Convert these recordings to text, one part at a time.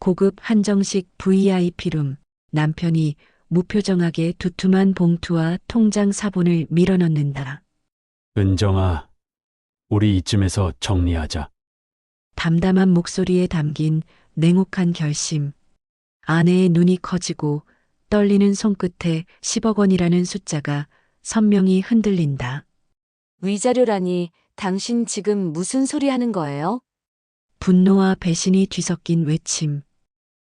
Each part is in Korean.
고급 한정식 VIP룸. 남편이 무표정하게 두툼한 봉투와 통장 사본을 밀어넣는다. 은정아, 우리 이쯤에서 정리하자. 담담한 목소리에 담긴 냉혹한 결심. 아내의 눈이 커지고 떨리는 손끝에 10억 원이라는 숫자가 선명히 흔들린다. 위자료라니 당신 지금 무슨 소리 하는 거예요? 분노와 배신이 뒤섞인 외침.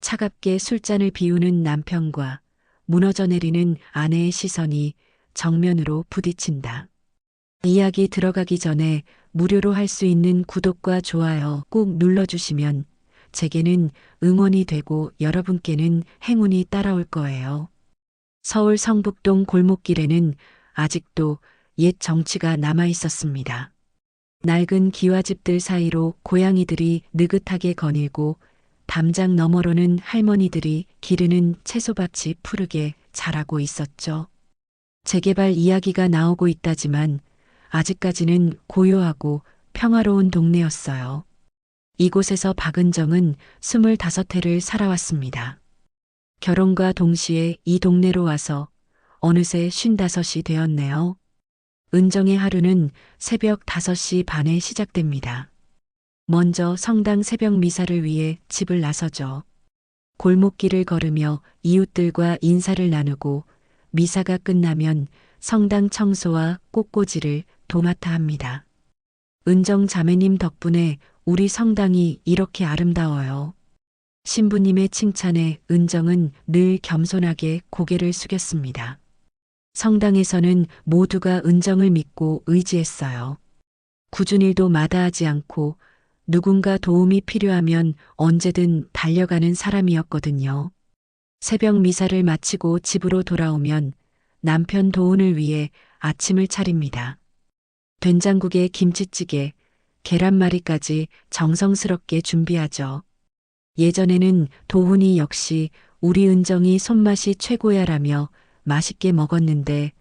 차갑게 술잔을 비우는 남편과 무너져 내리는 아내의 시선이 정면으로 부딪힌다. 이야기 들어가기 전에 무료로 할 수 있는 구독과 좋아요 꼭 눌러주시면 제게는 응원이 되고 여러분께는 행운이 따라올 거예요. 서울 성북동 골목길에는 아직도 옛 정취가 남아 있었습니다. 낡은 기와집들 사이로 고양이들이 느긋하게 거닐고 담장 너머로는 할머니들이 기르는 채소밭이 푸르게 자라고 있었죠. 재개발 이야기가 나오고 있다지만 아직까지는 고요하고 평화로운 동네였어요. 이곳에서 박은정은 25해를 살아왔습니다. 결혼과 동시에 이 동네로 와서 어느새 55이 되었네요. 은정의 하루는 새벽 5시 반에 시작됩니다. 먼저 성당 새벽 미사를 위해 집을 나서죠. 골목길을 걸으며 이웃들과 인사를 나누고 미사가 끝나면 성당 청소와 꽃꽂이를 도맡아 합니다. 은정 자매님 덕분에 우리 성당이 이렇게 아름다워요. 신부님의 칭찬에 은정은 늘 겸손하게 고개를 숙였습니다. 성당에서는 모두가 은정을 믿고 의지했어요. 굳은 일도 마다하지 않고 누군가 도움이 필요하면 언제든 달려가는 사람이었거든요. 새벽 미사를 마치고 집으로 돌아오면 남편 도훈을 위해 아침을 차립니다. 된장국에 김치찌개, 계란말이까지 정성스럽게 준비하죠. 예전에는 도훈이 역시 우리 은정이 손맛이 최고야라며 맛있게 먹었는데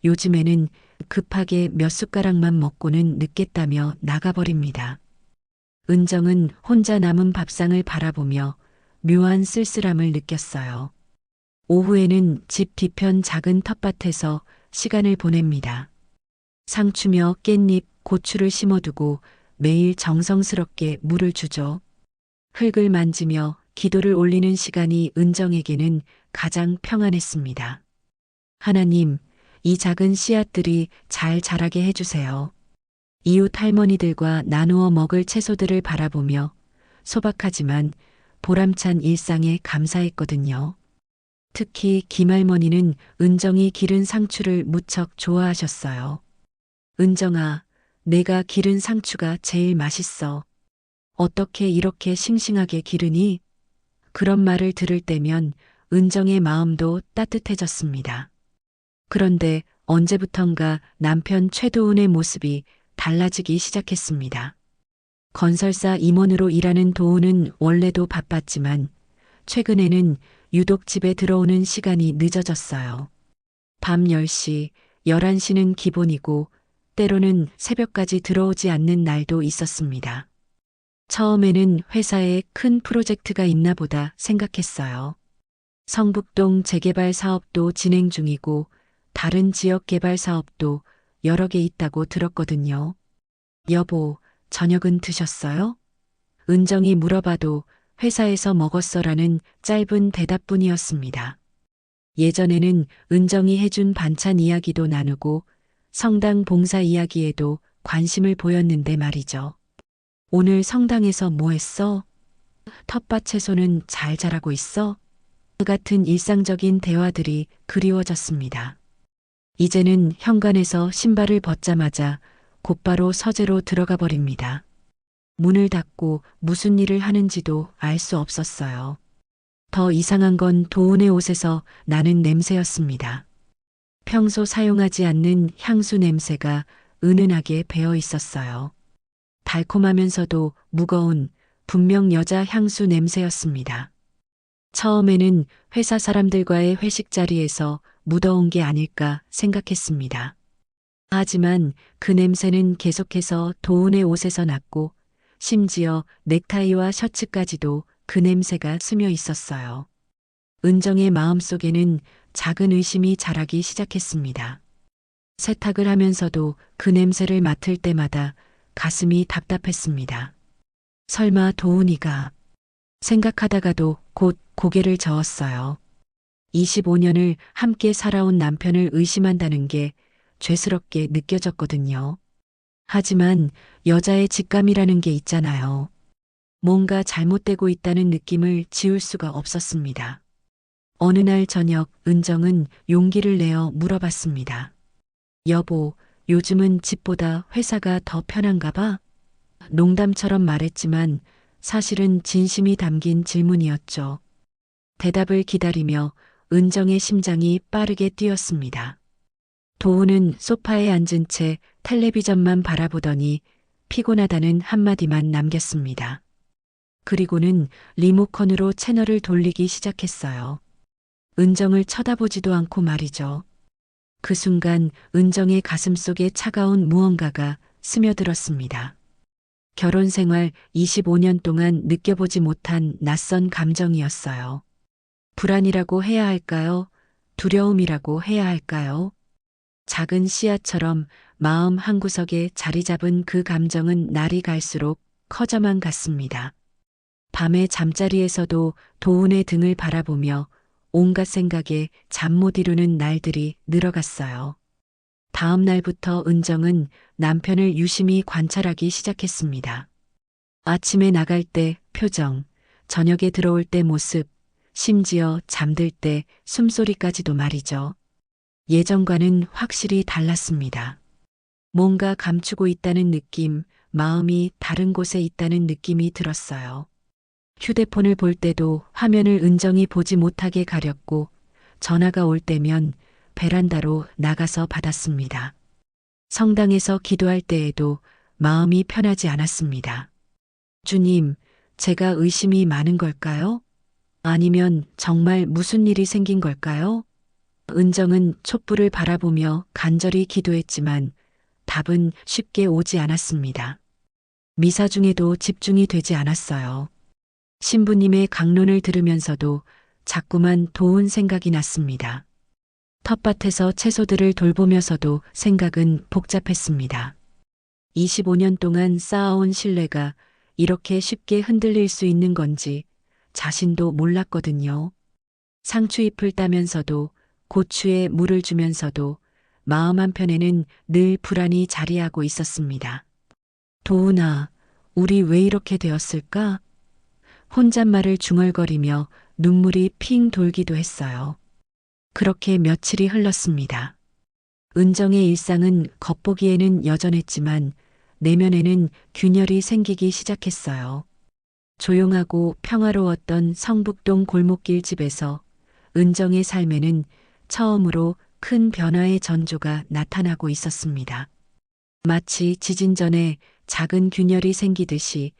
요즘에는 급하게 몇 숟가락만 먹고는 늦겠다며 나가버립니다. 은정은 혼자 남은 밥상을 바라보며 묘한 쓸쓸함을 느꼈어요. 오후에는 집 뒤편 작은 텃밭에서 시간을 보냅니다. 상추며 깻잎, 고추를 심어두고 매일 정성스럽게 물을 주죠. 흙을 만지며 기도를 올리는 시간이 은정에게는 가장 평안했습니다. 하나님, 이 작은 씨앗들이 잘 자라게 해주세요. 이웃 할머니들과 나누어 먹을 채소들을 바라보며 소박하지만 보람찬 일상에 감사했거든요. 특히 김할머니는 은정이 기른 상추를 무척 좋아하셨어요. 은정아, 내가 기른 상추가 제일 맛있어. 어떻게 이렇게 싱싱하게 기르니? 그런 말을 들을 때면 은정의 마음도 따뜻해졌습니다. 그런데 언제부턴가 남편 최도훈의 모습이 달라지기 시작했습니다. 건설사 임원으로 일하는 도훈은 원래도 바빴지만 최근에는 유독 집에 들어오는 시간이 늦어졌어요. 밤 10시, 11시는 기본이고 때로는 새벽까지 들어오지 않는 날도 있었습니다. 처음에는 회사에 큰 프로젝트가 있나 보다 생각했어요. 성북동 재개발 사업도 진행 중이고 다른 지역 개발 사업도 여러 개 있다고 들었거든요. 여보, 저녁은 드셨어요? 은정이 물어봐도 회사에서 먹었어라는 짧은 대답뿐이었습니다. 예전에는 은정이 해준 반찬 이야기도 나누고 성당 봉사 이야기에도 관심을 보였는데 말이죠. 오늘 성당에서 뭐 했어? 텃밭 채소는 잘 자라고 있어? 그 같은 일상적인 대화들이 그리워졌습니다. 이제는 현관에서 신발을 벗자마자 곧바로 서재로 들어가 버립니다. 문을 닫고 무슨 일을 하는지도 알 수 없었어요. 더 이상한 건 도훈의 옷에서 나는 냄새였습니다. 평소 사용하지 않는 향수 냄새가 은은하게 배어 있었어요. 달콤하면서도 무거운 분명 여자 향수 냄새였습니다. 처음에는 회사 사람들과의 회식 자리에서 묻어온 게 아닐까 생각했습니다. 하지만 그 냄새는 계속해서 도훈의 옷에서 났고 심지어 넥타이와 셔츠까지도 그 냄새가 스며 있었어요. 은정의 마음속에는 작은 의심이 자라기 시작했습니다. 세탁을 하면서도 그 냄새를 맡을 때마다 가슴이 답답했습니다. 설마 도훈이가 생각하다가도 곧 고개를 저었어요. 25년을 함께 살아온 남편을 의심한다는 게 죄스럽게 느껴졌거든요. 하지만 여자의 직감이라는 게 있잖아요. 뭔가 잘못되고 있다는 느낌을 지울 수가 없었습니다. 어느 날 저녁 은정은 용기를 내어 물어봤습니다. 여보, 요즘은 집보다 회사가 더 편한가 봐? 농담처럼 말했지만 사실은 진심이 담긴 질문이었죠. 대답을 기다리며 은정의 심장이 빠르게 뛰었습니다. 도훈은 소파에 앉은 채 텔레비전만 바라보더니 피곤하다는 한마디만 남겼습니다. 그리고는 리모컨으로 채널을 돌리기 시작했어요. 은정을 쳐다보지도 않고 말이죠. 그 순간 은정의 가슴속에 차가운 무언가가 스며들었습니다. 결혼 생활 25년 동안 느껴보지 못한 낯선 감정이었어요. 불안이라고 해야 할까요? 두려움이라고 해야 할까요? 작은 씨앗처럼 마음 한구석에 자리 잡은 그 감정은 날이 갈수록 커져만 갔습니다. 밤에 잠자리에서도 도훈의 등을 바라보며 온갖 생각에 잠 못 이루는 날들이 늘어갔어요. 다음 날부터 은정은 남편을 유심히 관찰하기 시작했습니다. 아침에 나갈 때 표정, 저녁에 들어올 때 모습, 심지어 잠들 때 숨소리까지도 말이죠. 예전과는 확실히 달랐습니다. 뭔가 감추고 있다는 느낌, 마음이 다른 곳에 있다는 느낌이 들었어요. 휴대폰을 볼 때도 화면을 은정이 보지 못하게 가렸고 전화가 올 때면 베란다로 나가서 받았습니다. 성당에서 기도할 때에도 마음이 편하지 않았습니다. 주님, 제가 의심이 많은 걸까요? 아니면 정말 무슨 일이 생긴 걸까요? 은정은 촛불을 바라보며 간절히 기도했지만 답은 쉽게 오지 않았습니다. 미사 중에도 집중이 되지 않았어요. 신부님의 강론을 들으면서도 자꾸만 도운 생각이 났습니다. 텃밭에서 채소들을 돌보면서도 생각은 복잡했습니다. 25년 동안 쌓아온 신뢰가 이렇게 쉽게 흔들릴 수 있는 건지 자신도 몰랐거든요. 상추잎을 따면서도 고추에 물을 주면서도 마음 한편에는 늘 불안이 자리하고 있었습니다. 도훈아, 우리 왜 이렇게 되었을까? 혼잣말을 중얼거리며 눈물이 핑 돌기도 했어요. 그렇게 며칠이 흘렀습니다. 은정의 일상은 겉보기에는 여전했지만 내면에는 균열이 생기기 시작했어요. 조용하고 평화로웠던 성북동 골목길 집에서 은정의 삶에는 처음으로 큰 변화의 전조가 나타나고 있었습니다. 마치 지진 전에 작은 균열이 생기듯이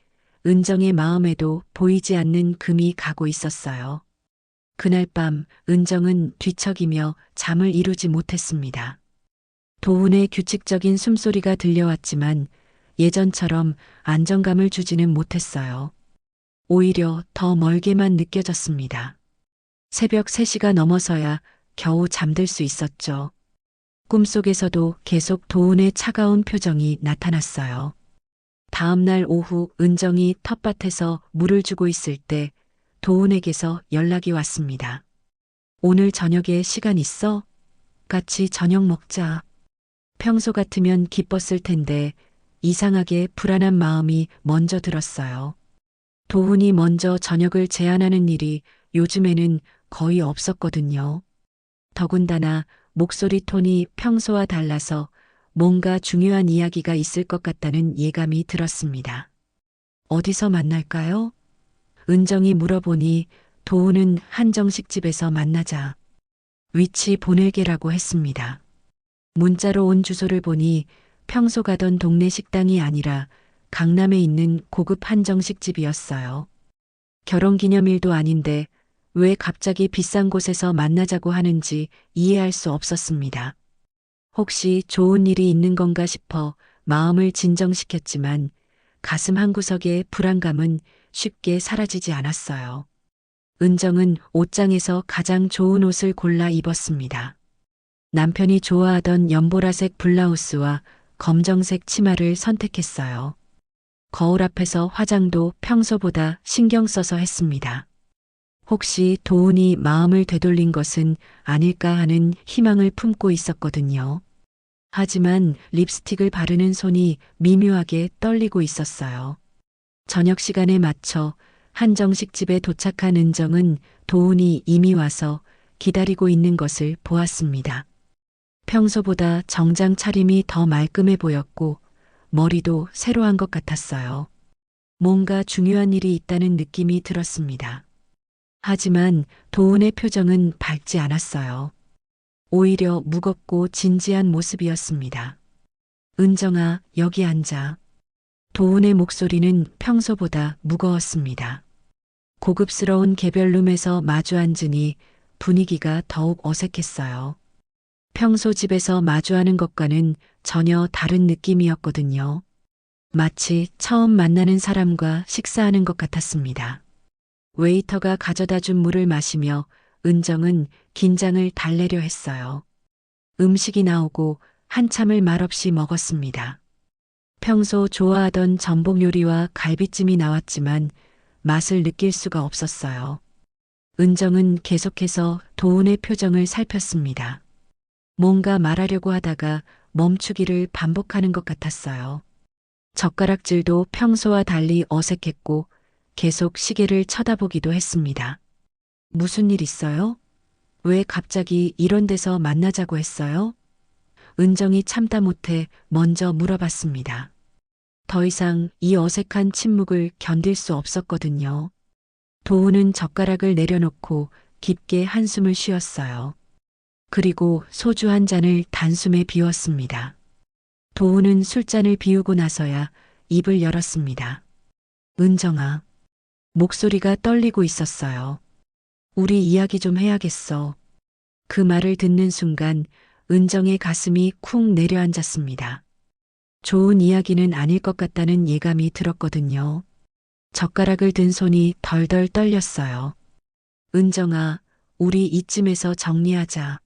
은정의 마음에도 보이지 않는 금이 가고 있었어요. 그날 밤 은정은 뒤척이며 잠을 이루지 못했습니다. 도훈의 규칙적인 숨소리가 들려왔지만 예전처럼 안정감을 주지는 못했어요. 오히려 더 멀게만 느껴졌습니다. 새벽 3시가 넘어서야 겨우 잠들 수 있었죠. 꿈속에서도 계속 도훈의 차가운 표정이 나타났어요. 다음 날 오후 은정이 텃밭에서 물을 주고 있을 때 도훈에게서 연락이 왔습니다. 오늘 저녁에 시간 있어? 같이 저녁 먹자. 평소 같으면 기뻤을 텐데 이상하게 불안한 마음이 먼저 들었어요. 도훈이 먼저 저녁을 제안하는 일이 요즘에는 거의 없었거든요. 더군다나 목소리 톤이 평소와 달라서 뭔가 중요한 이야기가 있을 것 같다는 예감이 들었습니다. 어디서 만날까요? 은정이 물어보니 도훈은 한정식 집에서 만나자. 위치 보낼게라고 했습니다. 문자로 온 주소를 보니 평소 가던 동네 식당이 아니라 강남에 있는 고급 한정식 집이었어요. 결혼기념일도 아닌데 왜 갑자기 비싼 곳에서 만나자고 하는지 이해할 수 없었습니다. 혹시 좋은 일이 있는 건가 싶어 마음을 진정시켰지만 가슴 한구석의 불안감은 쉽게 사라지지 않았어요. 은정은 옷장에서 가장 좋은 옷을 골라 입었습니다. 남편이 좋아하던 연보라색 블라우스와 검정색 치마를 선택했어요. 거울 앞에서 화장도 평소보다 신경 써서 했습니다. 혹시 도훈이 마음을 되돌린 것은 아닐까 하는 희망을 품고 있었거든요. 하지만 립스틱을 바르는 손이 미묘하게 떨리고 있었어요. 저녁 시간에 맞춰 한정식집에 도착한 은정은 도훈이 이미 와서 기다리고 있는 것을 보았습니다. 평소보다 정장 차림이 더 말끔해 보였고 머리도 새로 한 것 같았어요. 뭔가 중요한 일이 있다는 느낌이 들었습니다. 하지만 도훈의 표정은 밝지 않았어요. 오히려 무겁고 진지한 모습이었습니다. 은정아, 여기 앉아. 도훈의 목소리는 평소보다 무거웠습니다. 고급스러운 개별룸에서 마주 앉으니 분위기가 더욱 어색했어요. 평소 집에서 마주하는 것과는 전혀 다른 느낌이었거든요. 마치 처음 만나는 사람과 식사하는 것 같았습니다. 웨이터가 가져다 준 물을 마시며 은정은 긴장을 달래려 했어요. 음식이 나오고 한참을 말없이 먹었습니다. 평소 좋아하던 전복 요리와 갈비찜이 나왔지만 맛을 느낄 수가 없었어요. 은정은 계속해서 도훈의 표정을 살폈습니다. 뭔가 말하려고 하다가 멈추기를 반복하는 것 같았어요. 젓가락질도 평소와 달리 어색했고 계속 시계를 쳐다보기도 했습니다. 무슨 일 있어요? 왜 갑자기 이런 데서 만나자고 했어요? 은정이 참다 못해 먼저 물어봤습니다. 더 이상 이 어색한 침묵을 견딜 수 없었거든요. 도훈은 젓가락을 내려놓고 깊게 한숨을 쉬었어요. 그리고 소주 한 잔을 단숨에 비웠습니다. 도훈은 술잔을 비우고 나서야 입을 열었습니다. 은정아. 목소리가 떨리고 있었어요. 우리 이야기 좀 해야겠어. 그 말을 듣는 순간 은정의 가슴이 쿵 내려앉았습니다. 좋은 이야기는 아닐 것 같다는 예감이 들었거든요. 젓가락을 든 손이 덜덜 떨렸어요. 은정아, 우리 이쯤에서 정리하자.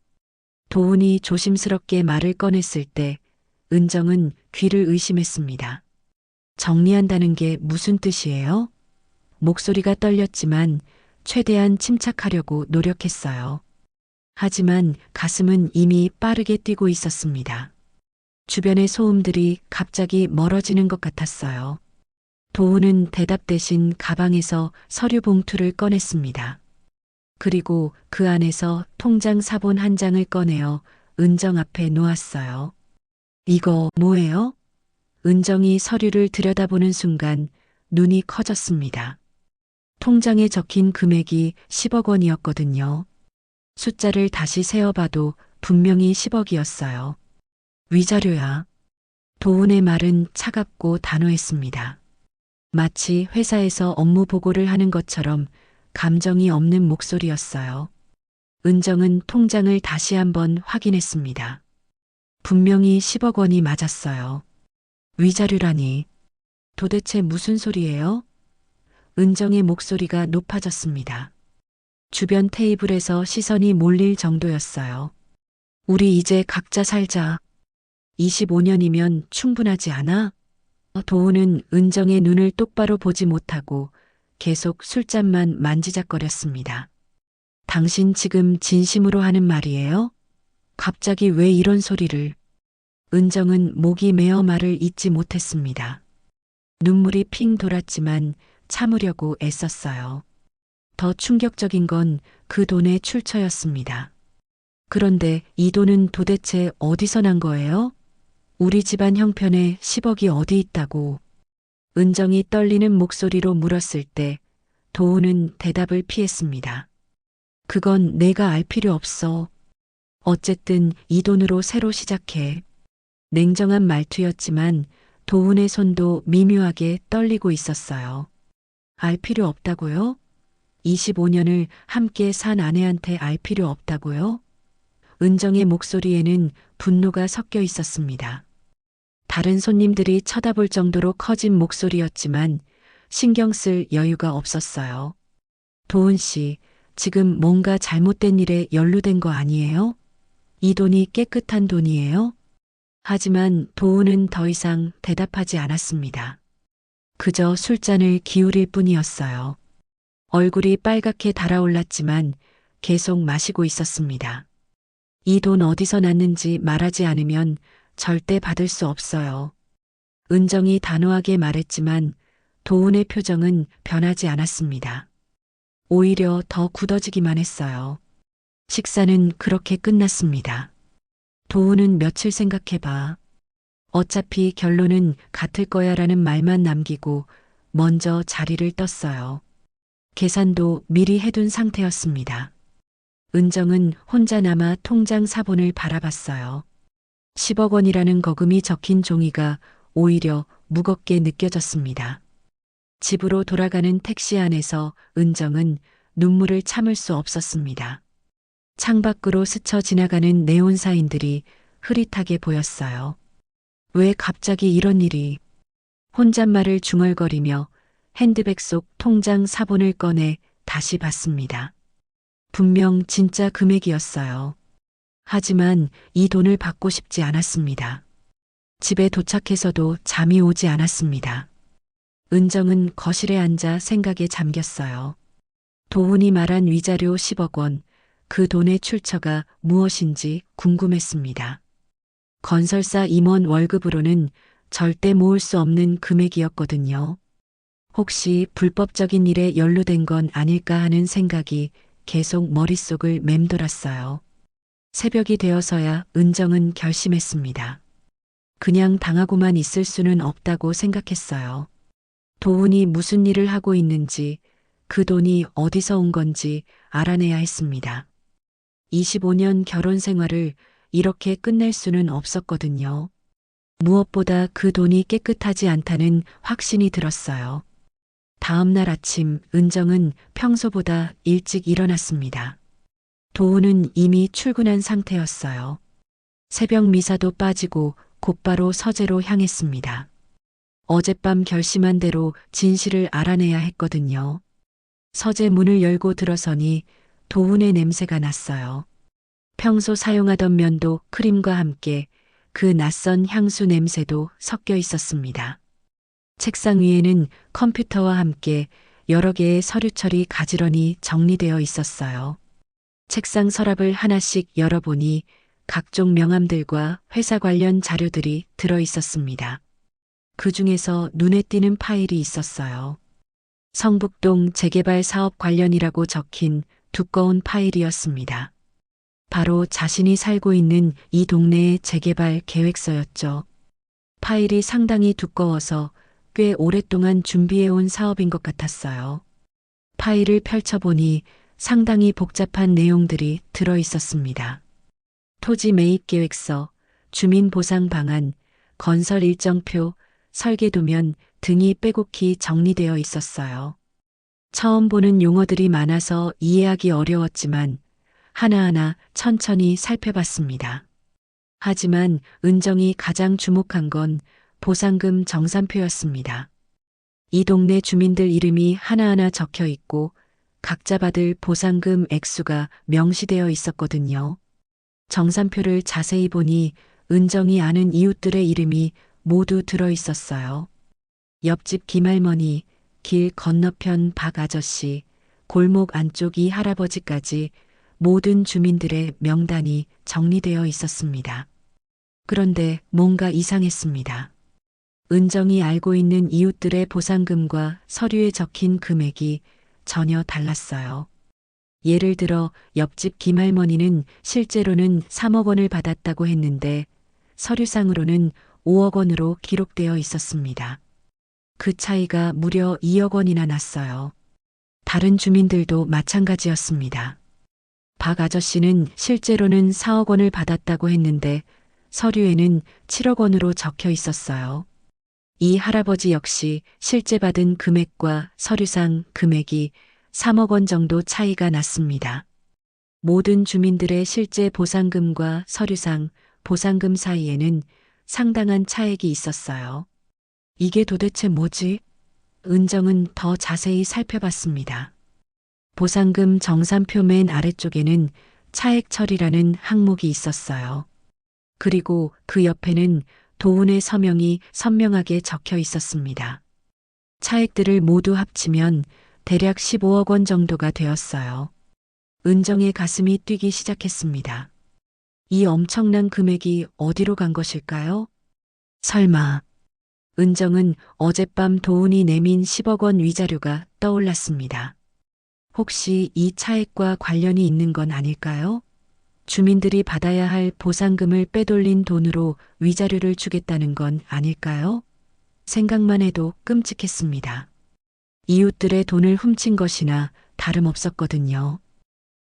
도훈이 조심스럽게 말을 꺼냈을 때 은정은 귀를 의심했습니다. 정리한다는 게 무슨 뜻이에요? 목소리가 떨렸지만 최대한 침착하려고 노력했어요. 하지만 가슴은 이미 빠르게 뛰고 있었습니다. 주변의 소음들이 갑자기 멀어지는 것 같았어요. 도훈은 대답 대신 가방에서 서류 봉투를 꺼냈습니다. 그리고 그 안에서 통장 사본 한 장을 꺼내어 은정 앞에 놓았어요. 이거 뭐예요? 은정이 서류를 들여다보는 순간 눈이 커졌습니다. 통장에 적힌 금액이 10억 원이었거든요. 숫자를 다시 세어봐도 분명히 10억이었어요. 위자료야. 도훈의 말은 차갑고 단호했습니다. 마치 회사에서 업무 보고를 하는 것처럼 감정이 없는 목소리였어요. 은정은 통장을 다시 한번 확인했습니다. 분명히 10억 원이 맞았어요. 위자료라니. 도대체 무슨 소리예요? 은정의 목소리가 높아졌습니다. 주변 테이블에서 시선이 몰릴 정도였어요. 우리 이제 각자 살자. 25년이면 충분하지 않아? 도훈은 은정의 눈을 똑바로 보지 못하고 계속 술잔만 만지작거렸습니다. 당신 지금 진심으로 하는 말이에요? 갑자기 왜 이런 소리를? 은정은 목이 메어 말을 잇지 못했습니다. 눈물이 핑 돌았지만 참으려고 애썼어요. 더 충격적인 건 그 돈의 출처였습니다. 그런데 이 돈은 도대체 어디서 난 거예요? 우리 집안 형편에 10억이 어디 있다고. 은정이 떨리는 목소리로 물었을 때 도훈은 대답을 피했습니다. 그건 내가 알 필요 없어. 어쨌든 이 돈으로 새로 시작해. 냉정한 말투였지만 도훈의 손도 미묘하게 떨리고 있었어요. 알 필요 없다고요? 25년을 함께 산 아내한테 알 필요 없다고요? 은정의 목소리에는 분노가 섞여 있었습니다. 다른 손님들이 쳐다볼 정도로 커진 목소리였지만 신경 쓸 여유가 없었어요. 도훈 씨, 지금 뭔가 잘못된 일에 연루된 거 아니에요? 이 돈이 깨끗한 돈이에요? 하지만 도훈은 더 이상 대답하지 않았습니다. 그저 술잔을 기울일 뿐이었어요. 얼굴이 빨갛게 달아올랐지만 계속 마시고 있었습니다. 이 돈 어디서 났는지 말하지 않으면 절대 받을 수 없어요. 은정이 단호하게 말했지만 도훈의 표정은 변하지 않았습니다. 오히려 더 굳어지기만 했어요. 식사는 그렇게 끝났습니다. 도훈은 며칠 생각해봐. 어차피 결론은 같을 거야 라는 말만 남기고 먼저 자리를 떴어요. 계산도 미리 해둔 상태였습니다. 은정은 혼자 남아 통장 사본을 바라봤어요. 10억 원이라는 거금이 적힌 종이가 오히려 무겁게 느껴졌습니다. 집으로 돌아가는 택시 안에서 은정은 눈물을 참을 수 없었습니다. 창밖으로 스쳐 지나가는 네온사인들이 흐릿하게 보였어요. 왜 갑자기 이런 일이? 혼잣말을 중얼거리며 핸드백 속 통장 사본을 꺼내 다시 봤습니다. 분명 진짜 금액이었어요. 하지만 이 돈을 받고 싶지 않았습니다. 집에 도착해서도 잠이 오지 않았습니다. 은정은 거실에 앉아 생각에 잠겼어요. 도훈이 말한 위자료 10억 원, 그 돈의 출처가 무엇인지 궁금했습니다. 건설사 임원 월급으로는 절대 모을 수 없는 금액이었거든요. 혹시 불법적인 일에 연루된 건 아닐까 하는 생각이 계속 머릿속을 맴돌았어요. 새벽이 되어서야 은정은 결심했습니다. 그냥 당하고만 있을 수는 없다고 생각했어요. 도훈이 무슨 일을 하고 있는지, 그 돈이 어디서 온 건지 알아내야 했습니다. 25년 결혼 생활을 이렇게 끝낼 수는 없었거든요. 무엇보다 그 돈이 깨끗하지 않다는 확신이 들었어요. 다음 날 아침 은정은 평소보다 일찍 일어났습니다. 도훈은 이미 출근한 상태였어요. 새벽 미사도 빠지고 곧바로 서재로 향했습니다. 어젯밤 결심한 대로 진실을 알아내야 했거든요. 서재 문을 열고 들어서니 도훈의 냄새가 났어요. 평소 사용하던 면도 크림과 함께 그 낯선 향수 냄새도 섞여 있었습니다. 책상 위에는 컴퓨터와 함께 여러 개의 서류철이 가지런히 정리되어 있었어요. 책상 서랍을 하나씩 열어보니 각종 명함들과 회사 관련 자료들이 들어 있었습니다. 그 중에서 눈에 띄는 파일이 있었어요. 성북동 재개발 사업 관련이라고 적힌 두꺼운 파일이었습니다. 바로 자신이 살고 있는 이 동네의 재개발 계획서였죠. 파일이 상당히 두꺼워서 꽤 오랫동안 준비해온 사업인 것 같았어요. 파일을 펼쳐보니 상당히 복잡한 내용들이 들어 있었습니다. 토지 매입 계획서, 주민 보상 방안, 건설 일정표, 설계도면 등이 빼곡히 정리되어 있었어요. 처음 보는 용어들이 많아서 이해하기 어려웠지만 하나하나 천천히 살펴봤습니다. 하지만 은정이 가장 주목한 건 보상금 정산표였습니다. 이 동네 주민들 이름이 하나하나 적혀 있고 각자 받을 보상금 액수가 명시되어 있었거든요. 정산표를 자세히 보니 은정이 아는 이웃들의 이름이 모두 들어 있었어요. 옆집 김할머니, 길 건너편 박 아저씨, 골목 안쪽 이 할아버지까지 모든 주민들의 명단이 정리되어 있었습니다. 그런데 뭔가 이상했습니다. 은정이 알고 있는 이웃들의 보상금과 서류에 적힌 금액이 전혀 달랐어요. 예를 들어 옆집 김할머니는 실제로는 3억 원을 받았다고 했는데 서류상으로는 5억 원으로 기록되어 있었습니다. 그 차이가 무려 2억 원이나 났어요. 다른 주민들도 마찬가지였습니다. 박 아저씨는 실제로는 4억 원을 받았다고 했는데 서류에는 7억 원으로 적혀 있었어요. 이 할아버지 역시 실제 받은 금액과 서류상 금액이 3억 원 정도 차이가 났습니다. 모든 주민들의 실제 보상금과 서류상 보상금 사이에는 상당한 차액이 있었어요. 이게 도대체 뭐지? 은정은 더 자세히 살펴봤습니다. 보상금 정산표 맨 아래쪽에는 차액 처리라는 항목이 있었어요. 그리고 그 옆에는 도훈의 서명이 선명하게 적혀 있었습니다. 차액들을 모두 합치면 대략 15억 원 정도가 되었어요. 은정의 가슴이 뛰기 시작했습니다. 이 엄청난 금액이 어디로 간 것일까요? 설마. 은정은 어젯밤 도훈이 내민 10억 원 위자료가 떠올랐습니다. 혹시 이 차액과 관련이 있는 건 아닐까요? 주민들이 받아야 할 보상금을 빼돌린 돈으로 위자료를 주겠다는 건 아닐까요? 생각만 해도 끔찍했습니다. 이웃들의 돈을 훔친 것이나 다름없었거든요.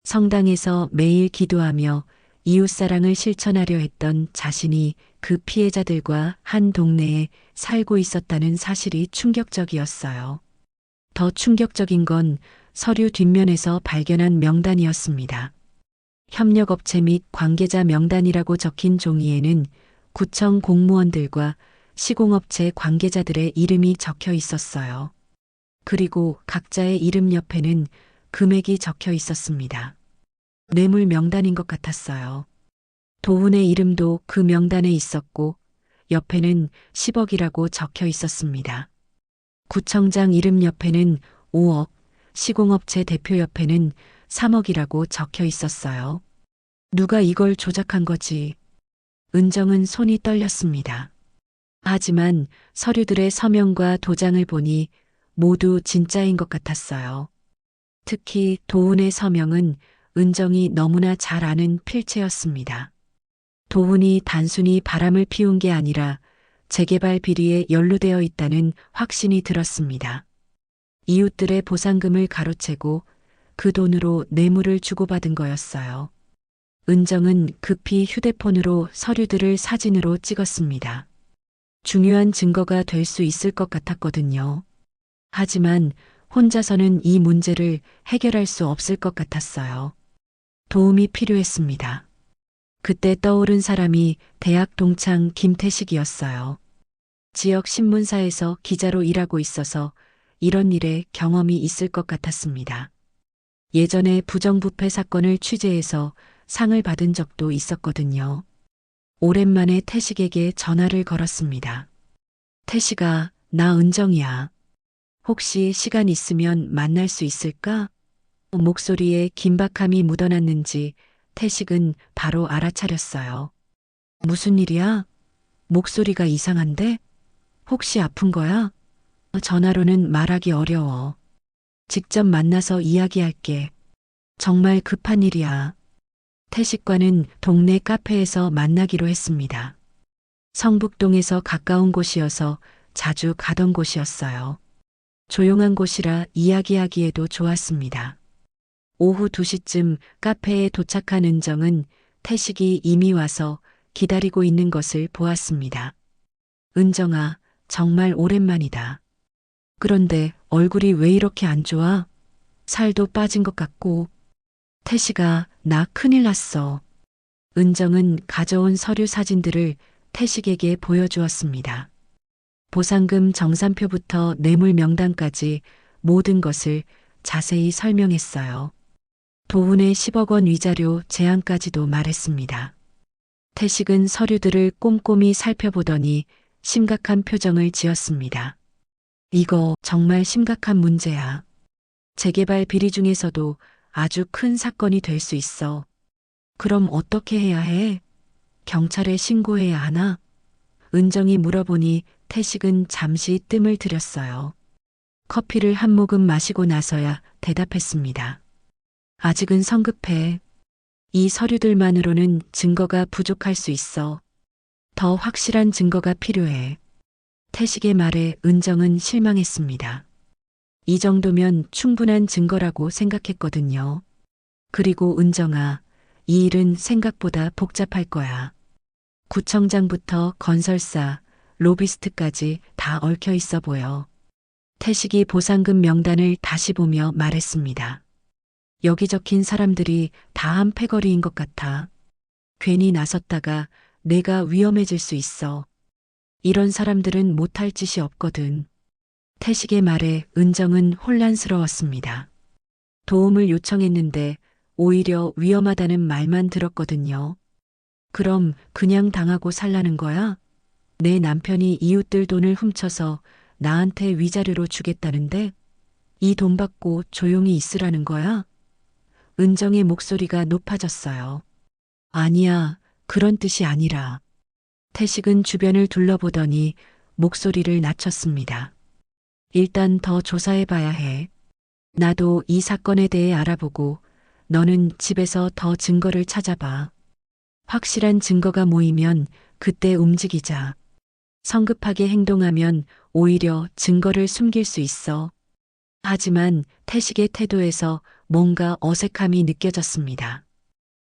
성당에서 매일 기도하며 이웃사랑을 실천하려 했던 자신이 그 피해자들과 한 동네에 살고 있었다는 사실이 충격적이었어요. 더 충격적인 건 서류 뒷면에서 발견한 명단이었습니다. 협력업체 및 관계자 명단이라고 적힌 종이에는 구청 공무원들과 시공업체 관계자들의 이름이 적혀 있었어요. 그리고 각자의 이름 옆에는 금액이 적혀 있었습니다. 뇌물 명단인 것 같았어요. 도훈의 이름도 그 명단에 있었고 옆에는 10억이라고 적혀 있었습니다. 구청장 이름 옆에는 5억, 시공업체 대표 옆에는 3억이라고 적혀 있었어요. 누가 이걸 조작한 거지? 은정은 손이 떨렸습니다. 하지만 서류들의 서명과 도장을 보니 모두 진짜인 것 같았어요. 특히 도훈의 서명은 은정이 너무나 잘 아는 필체였습니다. 도훈이 단순히 바람을 피운 게 아니라 재개발 비리에 연루되어 있다는 확신이 들었습니다. 이웃들의 보상금을 가로채고 그 돈으로 뇌물을 주고받은 거였어요. 은정은 급히 휴대폰으로 서류들을 사진으로 찍었습니다. 중요한 증거가 될 수 있을 것 같았거든요. 하지만 혼자서는 이 문제를 해결할 수 없을 것 같았어요. 도움이 필요했습니다. 그때 떠오른 사람이 대학 동창 김태식이었어요. 지역 신문사에서 기자로 일하고 있어서 이런 일에 경험이 있을 것 같았습니다. 예전에 부정부패 사건을 취재해서 상을 받은 적도 있었거든요. 오랜만에 태식에게 전화를 걸었습니다. 태식아, 나 은정이야. 혹시 시간 있으면 만날 수 있을까? 목소리에 긴박함이 묻어났는지 태식은 바로 알아차렸어요. 무슨 일이야? 목소리가 이상한데? 혹시 아픈 거야? 전화로는 말하기 어려워. 직접 만나서 이야기할게. 정말 급한 일이야. 태식과는 동네 카페에서 만나기로 했습니다. 성북동에서 가까운 곳이어서 자주 가던 곳이었어요. 조용한 곳이라 이야기하기에도 좋았습니다. 오후 2시쯤 카페에 도착한 은정은 태식이 이미 와서 기다리고 있는 것을 보았습니다. 은정아, 정말 오랜만이다. 그런데 얼굴이 왜 이렇게 안 좋아? 살도 빠진 것 같고. 태식아, 나 큰일 났어. 은정은 가져온 서류 사진들을 태식에게 보여주었습니다. 보상금 정산표부터 뇌물 명단까지 모든 것을 자세히 설명했어요. 도훈의 10억 원 위자료 제한까지도 말했습니다. 태식은 서류들을 꼼꼼히 살펴보더니 심각한 표정을 지었습니다. 이거 정말 심각한 문제야. 재개발 비리 중에서도 아주 큰 사건이 될 수 있어. 그럼 어떻게 해야 해? 경찰에 신고해야 하나? 은정이 물어보니 태식은 잠시 뜸을 들였어요. 커피를 한 모금 마시고 나서야 대답했습니다. 아직은 성급해. 이 서류들만으로는 증거가 부족할 수 있어. 더 확실한 증거가 필요해. 태식의 말에 은정은 실망했습니다. 이 정도면 충분한 증거라고 생각했거든요. 그리고 은정아, 이 일은 생각보다 복잡할 거야. 구청장부터 건설사, 로비스트까지 다 얽혀 있어 보여. 태식이 보상금 명단을 다시 보며 말했습니다. 여기 적힌 사람들이 다 한 패거리인 것 같아. 괜히 나섰다가 내가 위험해질 수 있어. 이런 사람들은 못할 짓이 없거든. 태식의 말에 은정은 혼란스러웠습니다. 도움을 요청했는데 오히려 위험하다는 말만 들었거든요. 그럼 그냥 당하고 살라는 거야? 내 남편이 이웃들 돈을 훔쳐서 나한테 위자료로 주겠다는데 이 돈 받고 조용히 있으라는 거야? 은정의 목소리가 높아졌어요. 아니야, 그런 뜻이 아니라. 태식은 주변을 둘러보더니 목소리를 낮췄습니다. 일단 더 조사해 봐야 해. 나도 이 사건에 대해 알아보고 너는 집에서 더 증거를 찾아봐. 확실한 증거가 모이면 그때 움직이자. 성급하게 행동하면 오히려 증거를 숨길 수 있어. 하지만 태식의 태도에서 뭔가 어색함이 느껴졌습니다.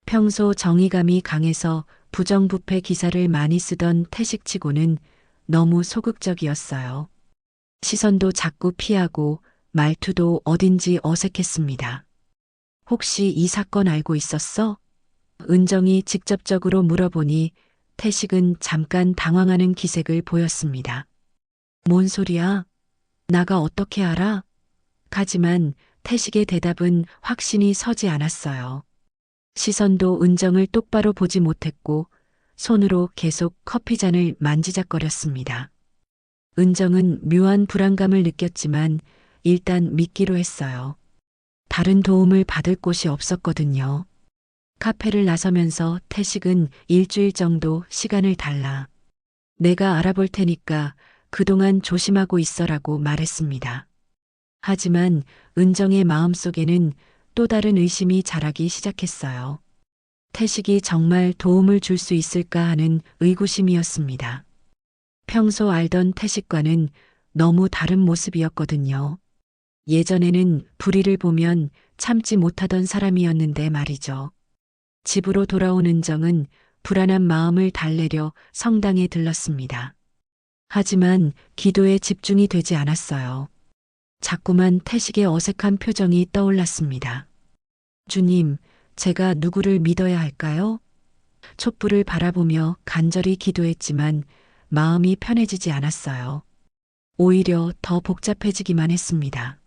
평소 정의감이 강해서 부정부패 기사를 많이 쓰던 태식치고는 너무 소극적이었어요. 시선도 자꾸 피하고 말투도 어딘지 어색했습니다. 혹시 이 사건 알고 있었어? 은정이 직접적으로 물어보니 태식은 잠깐 당황하는 기색을 보였습니다. 뭔 소리야? 나가 어떻게 알아? 하지만 태식의 대답은 확신이 서지 않았어요. 시선도 은정을 똑바로 보지 못했고 손으로 계속 커피잔을 만지작거렸습니다. 은정은 묘한 불안감을 느꼈지만 일단 믿기로 했어요. 다른 도움을 받을 곳이 없었거든요. 카페를 나서면서 태식은 일주일 정도 시간을 달라. 내가 알아볼 테니까 그동안 조심하고 있어라고 말했습니다. 하지만 은정의 마음속에는 또 다른 의심이 자라기 시작했어요. 태식이 정말 도움을 줄 수 있을까 하는 의구심이었습니다. 평소 알던 태식과는 너무 다른 모습이었거든요. 예전에는 불의를 보면 참지 못하던 사람이었는데 말이죠. 집으로 돌아온 은정은 불안한 마음을 달래려 성당에 들렀습니다. 하지만 기도에 집중이 되지 않았어요. 자꾸만 태식의 어색한 표정이 떠올랐습니다. 주님, 제가 누구를 믿어야 할까요? 촛불을 바라보며 간절히 기도했지만 마음이 편해지지 않았어요. 오히려 더 복잡해지기만 했습니다.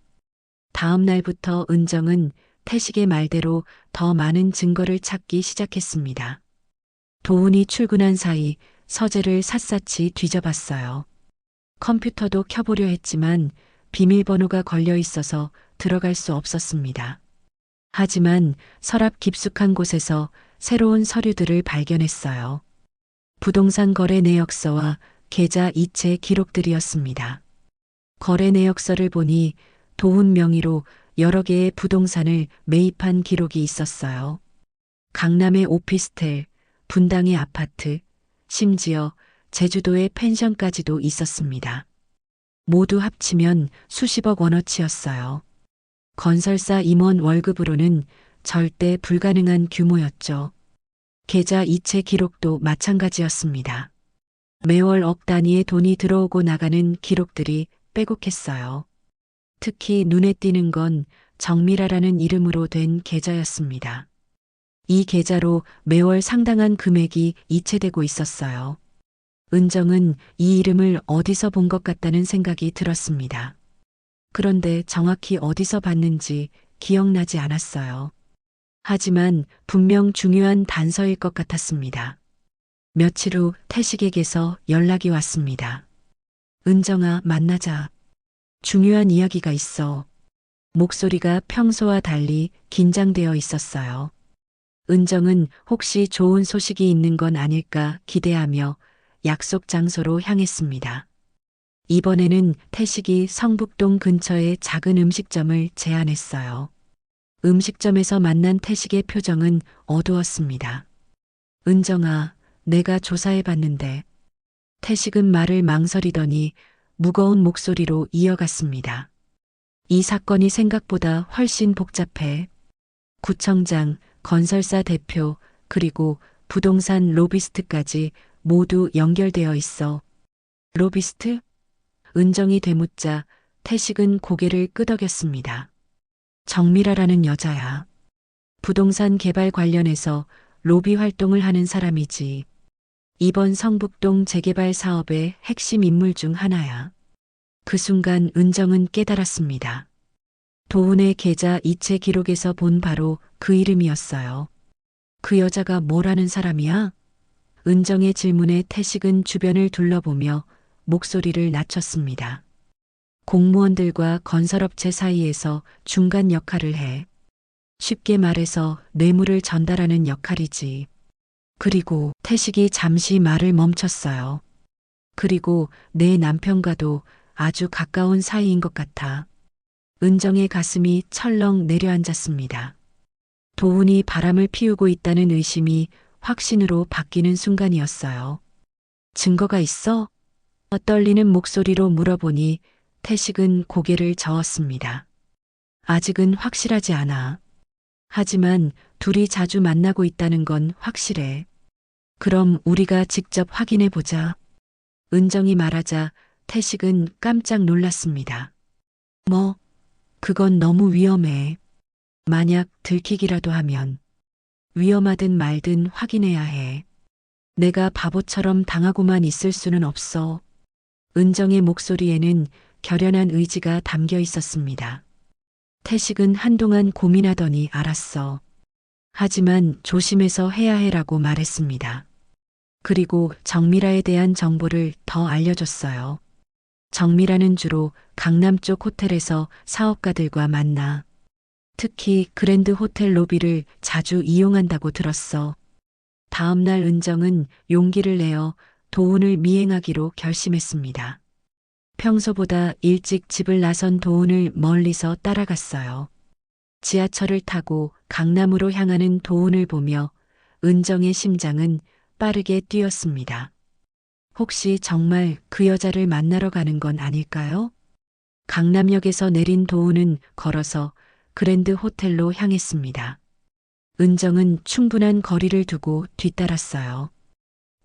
다음 날부터 은정은 태식의 말대로 더 많은 증거를 찾기 시작했습니다. 도훈이 출근한 사이 서재를 샅샅이 뒤져봤어요. 컴퓨터도 켜보려 했지만 비밀번호가 걸려 있어서 들어갈 수 없었습니다. 하지만 서랍 깊숙한 곳에서 새로운 서류들을 발견했어요. 부동산 거래 내역서와 계좌 이체 기록들이었습니다. 거래 내역서를 보니 도훈 명의로 여러 개의 부동산을 매입한 기록이 있었어요. 강남의 오피스텔, 분당의 아파트, 심지어 제주도의 펜션까지도 있었습니다. 모두 합치면 수십억 원어치였어요. 건설사 임원 월급으로는 절대 불가능한 규모였죠. 계좌 이체 기록도 마찬가지였습니다. 매월 억 단위의 돈이 들어오고 나가는 기록들이 빼곡했어요. 특히 눈에 띄는 건 정미라라는 이름으로 된 계좌였습니다. 이 계좌로 매월 상당한 금액이 이체되고 있었어요. 은정은 이 이름을 어디서 본 것 같다는 생각이 들었습니다. 그런데 정확히 어디서 봤는지 기억나지 않았어요. 하지만 분명 중요한 단서일 것 같았습니다. 며칠 후 태식에게서 연락이 왔습니다. 은정아, 만나자. 중요한 이야기가 있어. 목소리가 평소와 달리 긴장되어 있었어요. 은정은 혹시 좋은 소식이 있는 건 아닐까 기대하며 약속 장소로 향했습니다. 이번에는 태식이 성북동 근처의 작은 음식점을 제안했어요. 음식점에서 만난 태식의 표정은 어두웠습니다. 은정아, 내가 조사해봤는데. 태식은 말을 망설이더니 무거운 목소리로 이어갔습니다. 이 사건이 생각보다 훨씬 복잡해. 구청장, 건설사 대표, 그리고 부동산 로비스트까지 모두 연결되어 있어. 로비스트? 은정이 되묻자 태식은 고개를 끄덕였습니다. 정미라라는 여자야. 부동산 개발 관련해서 로비 활동을 하는 사람이지. 이번 성북동 재개발 사업의 핵심 인물 중 하나야. 그 순간 은정은 깨달았습니다. 도훈의 계좌 이체 기록에서 본 바로 그 이름이었어요. 그 여자가 뭐라는 사람이야? 은정의 질문에 태식은 주변을 둘러보며 목소리를 낮췄습니다. 공무원들과 건설업체 사이에서 중간 역할을 해. 쉽게 말해서 뇌물을 전달하는 역할이지. 그리고 태식이 잠시 말을 멈췄어요. 그리고 내 남편과도 아주 가까운 사이인 것 같아. 은정의 가슴이 철렁 내려앉았습니다. 도훈이 바람을 피우고 있다는 의심이 확신으로 바뀌는 순간이었어요. 증거가 있어? 떨리는 목소리로 물어보니 태식은 고개를 저었습니다. 아직은 확실하지 않아. 하지만 둘이 자주 만나고 있다는 건 확실해. 그럼 우리가 직접 확인해 보자. 은정이 말하자 태식은 깜짝 놀랐습니다. 뭐? 그건 너무 위험해. 만약 들키기라도 하면 위험하든 말든 확인해야 해. 내가 바보처럼 당하고만 있을 수는 없어. 은정의 목소리에는 결연한 의지가 담겨 있었습니다. 태식은 한동안 고민하더니 알았어. 하지만 조심해서 해야 해라고 말했습니다. 그리고 정미라에 대한 정보를 더 알려줬어요. 정미라는 주로 강남 쪽 호텔에서 사업가들과 만나. 특히 그랜드 호텔 로비를 자주 이용한다고 들었어. 다음 날 은정은 용기를 내어 도훈을 미행하기로 결심했습니다. 평소보다 일찍 집을 나선 도훈을 멀리서 따라갔어요. 지하철을 타고 강남으로 향하는 도훈을 보며 은정의 심장은 빠르게 뛰었습니다. 혹시 정말 그 여자를 만나러 가는 건 아닐까요? 강남역에서 내린 도훈은 걸어서 그랜드 호텔로 향했습니다. 은정은 충분한 거리를 두고 뒤따랐어요.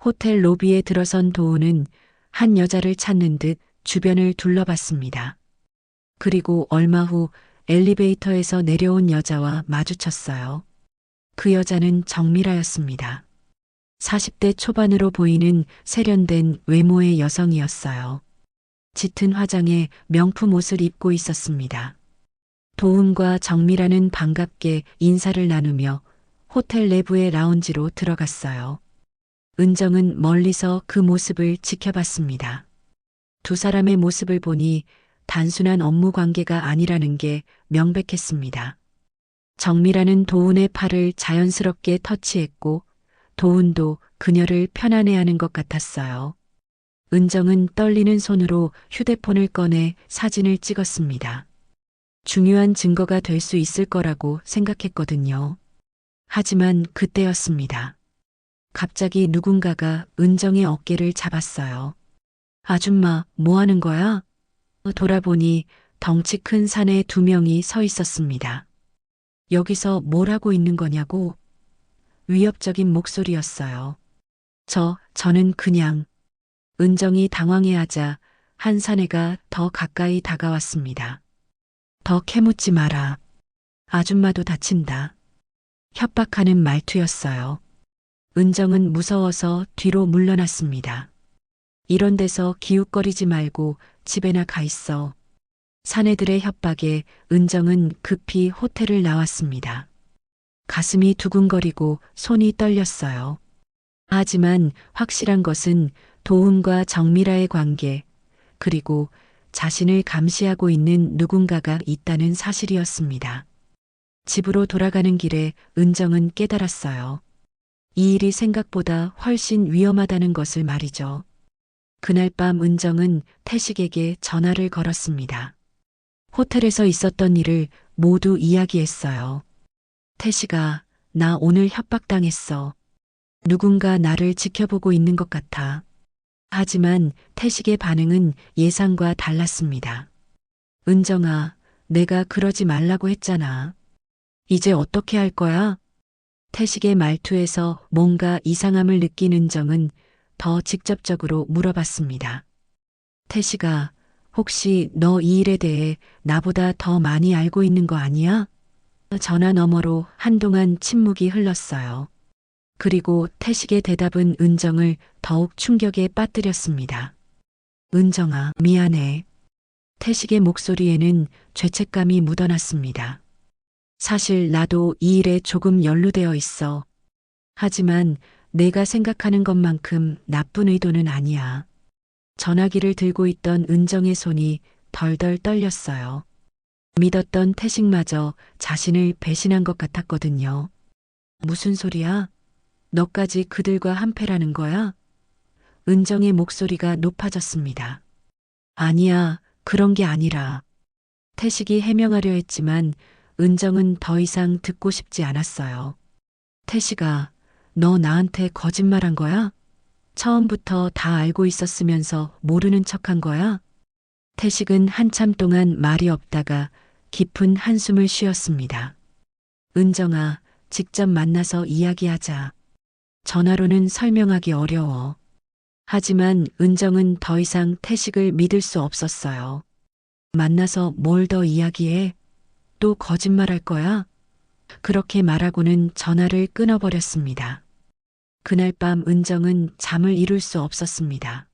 호텔 로비에 들어선 도훈은 한 여자를 찾는 듯 주변을 둘러봤습니다. 그리고 얼마 후 엘리베이터에서 내려온 여자와 마주쳤어요. 그 여자는 정미라였습니다. 40대 초반으로 보이는 세련된 외모의 여성이었어요. 짙은 화장에 명품 옷을 입고 있었습니다. 도훈과 정미라는 반갑게 인사를 나누며 호텔 내부의 라운지로 들어갔어요. 은정은 멀리서 그 모습을 지켜봤습니다. 두 사람의 모습을 보니 단순한 업무 관계가 아니라는 게 명백했습니다. 정미라는 도훈의 팔을 자연스럽게 터치했고 도훈도 그녀를 편안해하는 것 같았어요. 은정은 떨리는 손으로 휴대폰을 꺼내 사진을 찍었습니다. 중요한 증거가 될 수 있을 거라고 생각했거든요. 하지만 그때였습니다. 갑자기 누군가가 은정의 어깨를 잡았어요. 아줌마, 뭐 하는 거야? 돌아보니 덩치 큰 사내 두 명이 서 있었습니다. 여기서 뭘 하고 있는 거냐고? 위협적인 목소리였어요. 저는 그냥. 은정이 당황해하자 한 사내가 더 가까이 다가왔습니다. 더 캐묻지 마라. 아줌마도 다친다. 협박하는 말투였어요. 은정은 무서워서 뒤로 물러났습니다. 이런 데서 기웃거리지 말고 집에나 가 있어. 사내들의 협박에 은정은 급히 호텔을 나왔습니다. 가슴이 두근거리고 손이 떨렸어요. 하지만 확실한 것은 도훈과 정미라의 관계, 그리고 자신을 감시하고 있는 누군가가 있다는 사실이었습니다. 집으로 돌아가는 길에 은정은 깨달았어요. 이 일이 생각보다 훨씬 위험하다는 것을 말이죠. 그날 밤 은정은 태식에게 전화를 걸었습니다. 호텔에서 있었던 일을 모두 이야기했어요. 태식아, 나 오늘 협박당했어. 누군가 나를 지켜보고 있는 것 같아. 하지만 태식의 반응은 예상과 달랐습니다. 은정아, 내가 그러지 말라고 했잖아. 이제 어떻게 할 거야? 태식의 말투에서 뭔가 이상함을 느낀 은정은 더 직접적으로 물어봤습니다. 태식아, 혹시 너 이 일에 대해 나보다 더 많이 알고 있는 거 아니야? 전화 너머로 한동안 침묵이 흘렀어요. 그리고 태식의 대답은 은정을 더욱 충격에 빠뜨렸습니다. 은정아, 미안해. 태식의 목소리에는 죄책감이 묻어났습니다. 사실 나도 이 일에 조금 연루되어 있어. 하지만 내가 생각하는 것만큼 나쁜 의도는 아니야. 전화기를 들고 있던 은정의 손이 덜덜 떨렸어요. 믿었던 태식마저 자신을 배신한 것 같았거든요. 무슨 소리야? 너까지 그들과 한패라는 거야? 은정의 목소리가 높아졌습니다. 아니야, 그런 게 아니라. 태식이 해명하려 했지만 은정은 더 이상 듣고 싶지 않았어요. 태식아, 너 나한테 거짓말한 거야? 처음부터 다 알고 있었으면서 모르는 척한 거야? 태식은 한참 동안 말이 없다가 깊은 한숨을 쉬었습니다. 은정아, 직접 만나서 이야기하자. 전화로는 설명하기 어려워. 하지만 은정은 더 이상 태식을 믿을 수 없었어요. 만나서 뭘 더 이야기해? 또 거짓말할 거야? 그렇게 말하고는 전화를 끊어버렸습니다. 그날 밤 은정은 잠을 이룰 수 없었습니다.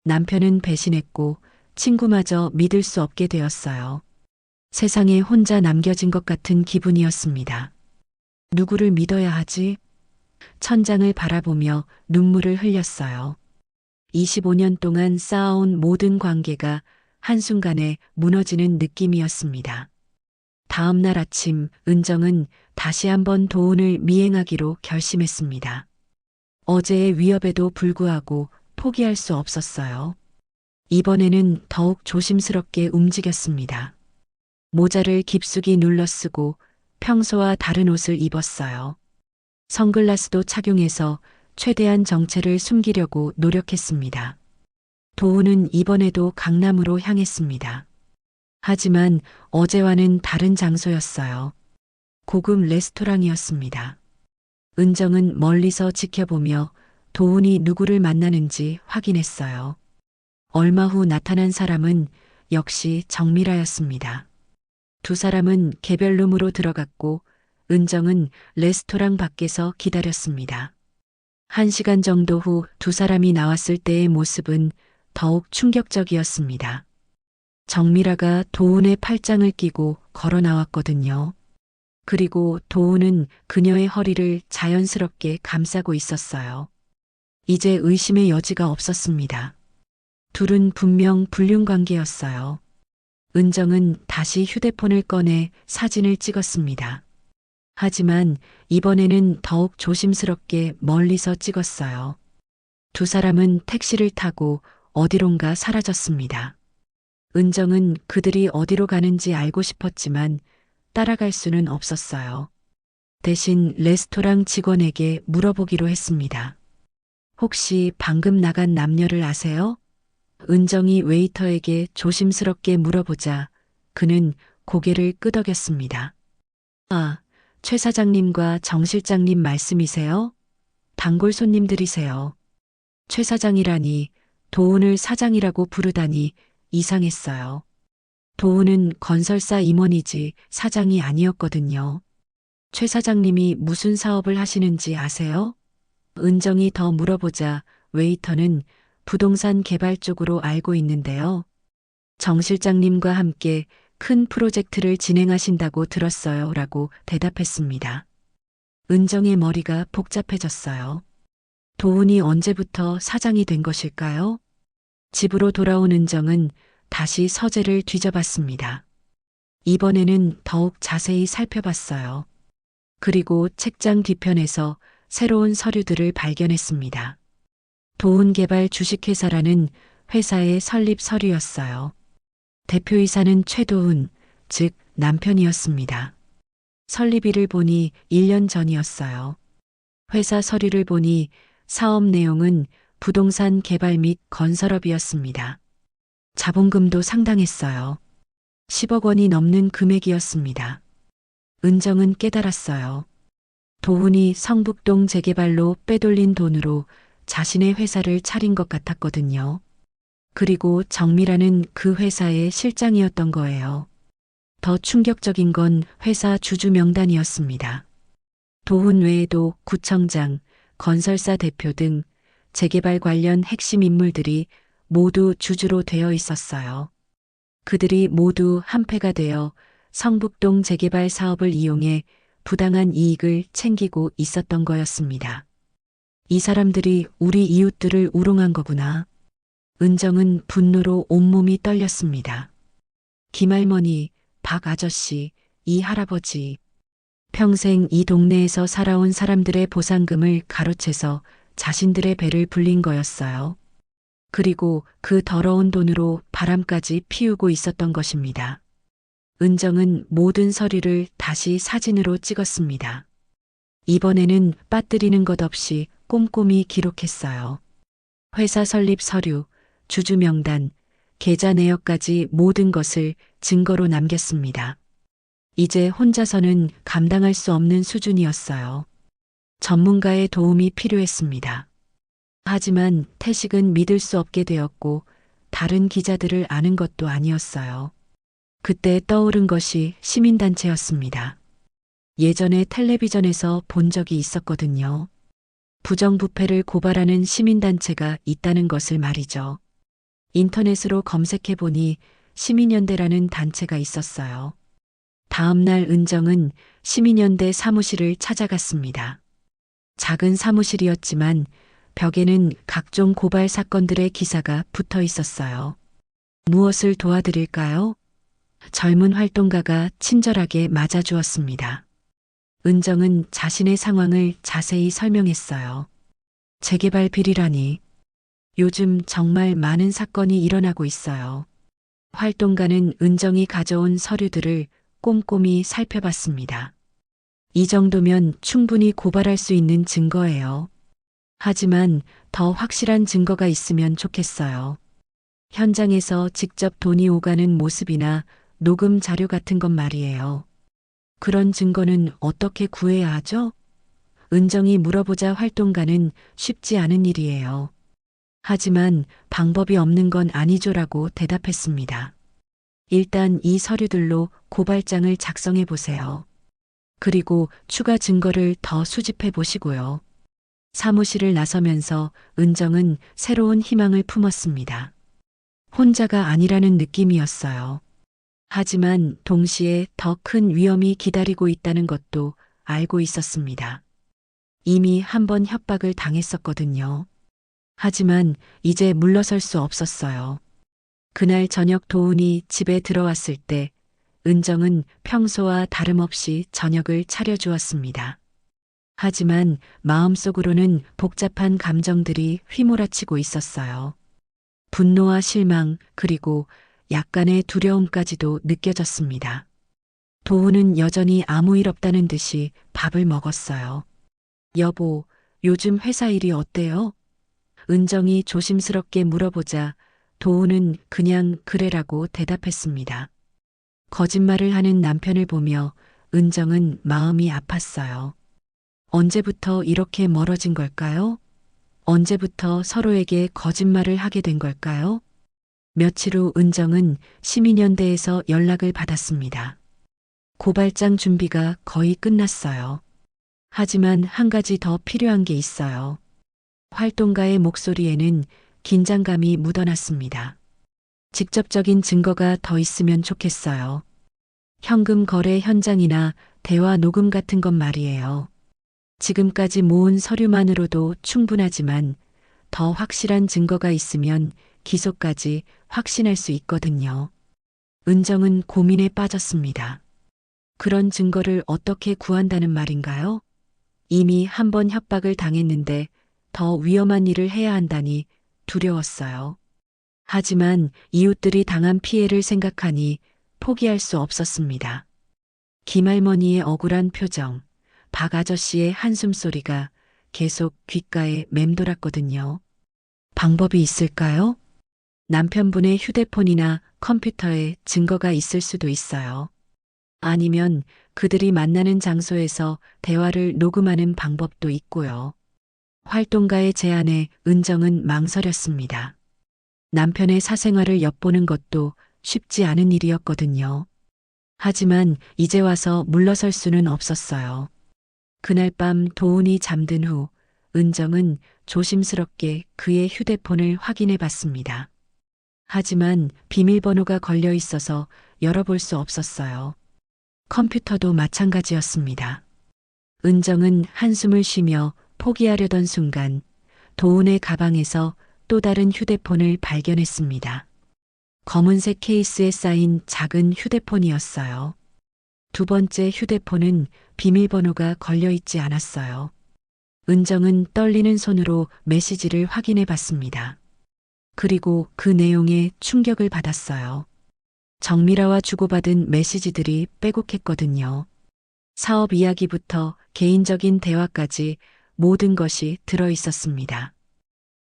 남편은 배신했고 친구마저 믿을 수 없게 되었어요. 세상에 혼자 남겨진 것 같은 기분이었습니다. 누구를 믿어야 하지? 천장을 바라보며 눈물을 흘렸어요. 25년 동안 쌓아온 모든 관계가 한순간에 무너지는 느낌이었습니다. 다음 날 아침 은정은 다시 한번 도훈을 미행하기로 결심했습니다. 어제의 위협에도 불구하고 포기할 수 없었어요. 이번에는 더욱 조심스럽게 움직였습니다. 모자를 깊숙이 눌러 쓰고 평소와 다른 옷을 입었어요. 선글라스도 착용해서 최대한 정체를 숨기려고 노력했습니다. 도훈은 이번에도 강남으로 향했습니다. 하지만 어제와는 다른 장소였어요. 고급 레스토랑이었습니다. 은정은 멀리서 지켜보며 도훈이 누구를 만나는지 확인했어요. 얼마 후 나타난 사람은 역시 정미라였습니다. 두 사람은 개별 룸으로 들어갔고 은정은 레스토랑 밖에서 기다렸습니다. 1시간 정도 후 두 사람이 나왔을 때의 모습은 더욱 충격적이었습니다. 정미라가 도훈의 팔짱을 끼고 걸어 나왔거든요. 그리고 도훈은 그녀의 허리를 자연스럽게 감싸고 있었어요. 이제 의심의 여지가 없었습니다. 둘은 분명 불륜 관계였어요. 은정은 다시 휴대폰을 꺼내 사진을 찍었습니다. 하지만 이번에는 더욱 조심스럽게 멀리서 찍었어요. 두 사람은 택시를 타고 어디론가 사라졌습니다. 은정은 그들이 어디로 가는지 알고 싶었지만 따라갈 수는 없었어요. 대신 레스토랑 직원에게 물어보기로 했습니다. 혹시 방금 나간 남녀를 아세요? 은정이 웨이터에게 조심스럽게 물어보자 그는 고개를 끄덕였습니다. 아, 최 사장님과 정 실장님 말씀이세요? 단골 손님들이세요. 최 사장이라니 도훈을 사장이라고 부르다니 이상했어요. 도훈은 건설사 임원이지 사장이 아니었거든요. 최 사장님이 무슨 사업을 하시는지 아세요? 은정이 더 물어보자 웨이터는 부동산 개발 쪽으로 알고 있는데요. 정 실장님과 함께 큰 프로젝트를 진행하신다고 들었어요. 라고 대답했습니다. 은정의 머리가 복잡해졌어요. 도훈이 언제부터 사장이 된 것일까요? 집으로 돌아온 은정은 다시 서재를 뒤져봤습니다. 이번에는 더욱 자세히 살펴봤어요. 그리고 책장 뒤편에서 새로운 서류들을 발견했습니다. 도훈개발 주식회사라는 회사의 설립 서류였어요. 대표이사는 최도훈, 즉 남편이었습니다. 설립일을 보니 1년 전이었어요. 회사 서류를 보니 사업 내용은 부동산 개발 및 건설업이었습니다. 자본금도 상당했어요. 10억 원이 넘는 금액이었습니다. 은정은 깨달았어요. 도훈이 성북동 재개발로 빼돌린 돈으로 자신의 회사를 차린 것 같았거든요. 그리고 정미라는 그 회사의 실장이었던 거예요. 더 충격적인 건 회사 주주 명단이었습니다. 도훈 외에도 구청장, 건설사 대표 등 재개발 관련 핵심 인물들이 모두 주주로 되어 있었어요. 그들이 모두 한패가 되어 성북동 재개발 사업을 이용해 부당한 이익을 챙기고 있었던 거였습니다. 이 사람들이 우리 이웃들을 우롱한 거구나. 은정은 분노로 온몸이 떨렸습니다. 김할머니, 박 아저씨, 이 할아버지. 평생 이 동네에서 살아온 사람들의 보상금을 가로채서 자신들의 배를 불린 거였어요. 그리고 그 더러운 돈으로 바람까지 피우고 있었던 것입니다. 은정은 모든 서류를 다시 사진으로 찍었습니다. 이번에는 빠뜨리는 것 없이 꼼꼼히 기록했어요. 회사 설립 서류, 주주 명단, 계좌 내역까지 모든 것을 증거로 남겼습니다. 이제 혼자서는 감당할 수 없는 수준이었어요. 전문가의 도움이 필요했습니다. 하지만 태식은 믿을 수 없게 되었고 다른 기자들을 아는 것도 아니었어요. 그때 떠오른 것이 시민단체였습니다. 예전에 텔레비전에서 본 적이 있었거든요. 부정부패를 고발하는 시민단체가 있다는 것을 말이죠. 인터넷으로 검색해 보니 시민연대라는 단체가 있었어요. 다음 날 은정은 시민연대 사무실을 찾아갔습니다. 작은 사무실이었지만 벽에는 각종 고발 사건들의 기사가 붙어 있었어요. 무엇을 도와드릴까요? 젊은 활동가가 친절하게 맞아주었습니다. 은정은 자신의 상황을 자세히 설명했어요. 재개발 비리라니. 요즘 정말 많은 사건이 일어나고 있어요. 활동가는 은정이 가져온 서류들을 꼼꼼히 살펴봤습니다. 이 정도면 충분히 고발할 수 있는 증거예요. 하지만 더 확실한 증거가 있으면 좋겠어요. 현장에서 직접 돈이 오가는 모습이나 녹음 자료 같은 것 말이에요. 그런 증거는 어떻게 구해야 하죠? 은정이 물어보자 활동가는 쉽지 않은 일이에요. 하지만 방법이 없는 건 아니죠라고 대답했습니다. 일단 이 서류들로 고발장을 작성해 보세요. 그리고 추가 증거를 더 수집해 보시고요. 사무실을 나서면서 은정은 새로운 희망을 품었습니다. 혼자가 아니라는 느낌이었어요. 하지만 동시에 더 큰 위험이 기다리고 있다는 것도 알고 있었습니다. 이미 한 번 협박을 당했었거든요. 하지만 이제 물러설 수 없었어요. 그날 저녁 도훈이 집에 들어왔을 때 은정은 평소와 다름없이 저녁을 차려주었습니다. 하지만 마음속으로는 복잡한 감정들이 휘몰아치고 있었어요. 분노와 실망 그리고 약간의 두려움까지도 느껴졌습니다. 도훈은 여전히 아무 일 없다는 듯이 밥을 먹었어요. 여보, 요즘 회사 일이 어때요? 은정이 조심스럽게 물어보자 도훈은 그냥 그래라고 대답했습니다. 거짓말을 하는 남편을 보며 은정은 마음이 아팠어요. 언제부터 이렇게 멀어진 걸까요? 언제부터 서로에게 거짓말을 하게 된 걸까요? 며칠 후 은정은 시민연대에서 연락을 받았습니다. 고발장 준비가 거의 끝났어요. 하지만 한 가지 더 필요한 게 있어요. 활동가의 목소리에는 긴장감이 묻어났습니다. 직접적인 증거가 더 있으면 좋겠어요. 현금 거래 현장이나 대화 녹음 같은 것 말이에요. 지금까지 모은 서류만으로도 충분하지만 더 확실한 증거가 있으면 기소까지 확신할 수 있거든요. 은정은 고민에 빠졌습니다. 그런 증거를 어떻게 구한다는 말인가요? 이미 한 번 협박을 당했는데 더 위험한 일을 해야 한다니 두려웠어요. 하지만 이웃들이 당한 피해를 생각하니 포기할 수 없었습니다. 김할머니의 억울한 표정, 박 아저씨의 한숨소리가 계속 귓가에 맴돌았거든요. 방법이 있을까요? 남편분의 휴대폰이나 컴퓨터에 증거가 있을 수도 있어요. 아니면 그들이 만나는 장소에서 대화를 녹음하는 방법도 있고요. 활동가의 제안에 은정은 망설였습니다. 남편의 사생활을 엿보는 것도 쉽지 않은 일이었거든요. 하지만 이제 와서 물러설 수는 없었어요. 그날 밤 도훈이 잠든 후 은정은 조심스럽게 그의 휴대폰을 확인해 봤습니다. 하지만 비밀번호가 걸려 있어서 열어볼 수 없었어요. 컴퓨터도 마찬가지였습니다. 은정은 한숨을 쉬며 포기하려던 순간 도훈의 가방에서 또 다른 휴대폰을 발견했습니다. 검은색 케이스에 쌓인 작은 휴대폰이었어요. 두 번째 휴대폰은 비밀번호가 걸려 있지 않았어요. 은정은 떨리는 손으로 메시지를 확인해 봤습니다. 그리고 그 내용에 충격을 받았어요. 정미라와 주고받은 메시지들이 빼곡했거든요. 사업 이야기부터 개인적인 대화까지 모든 것이 들어 있었습니다.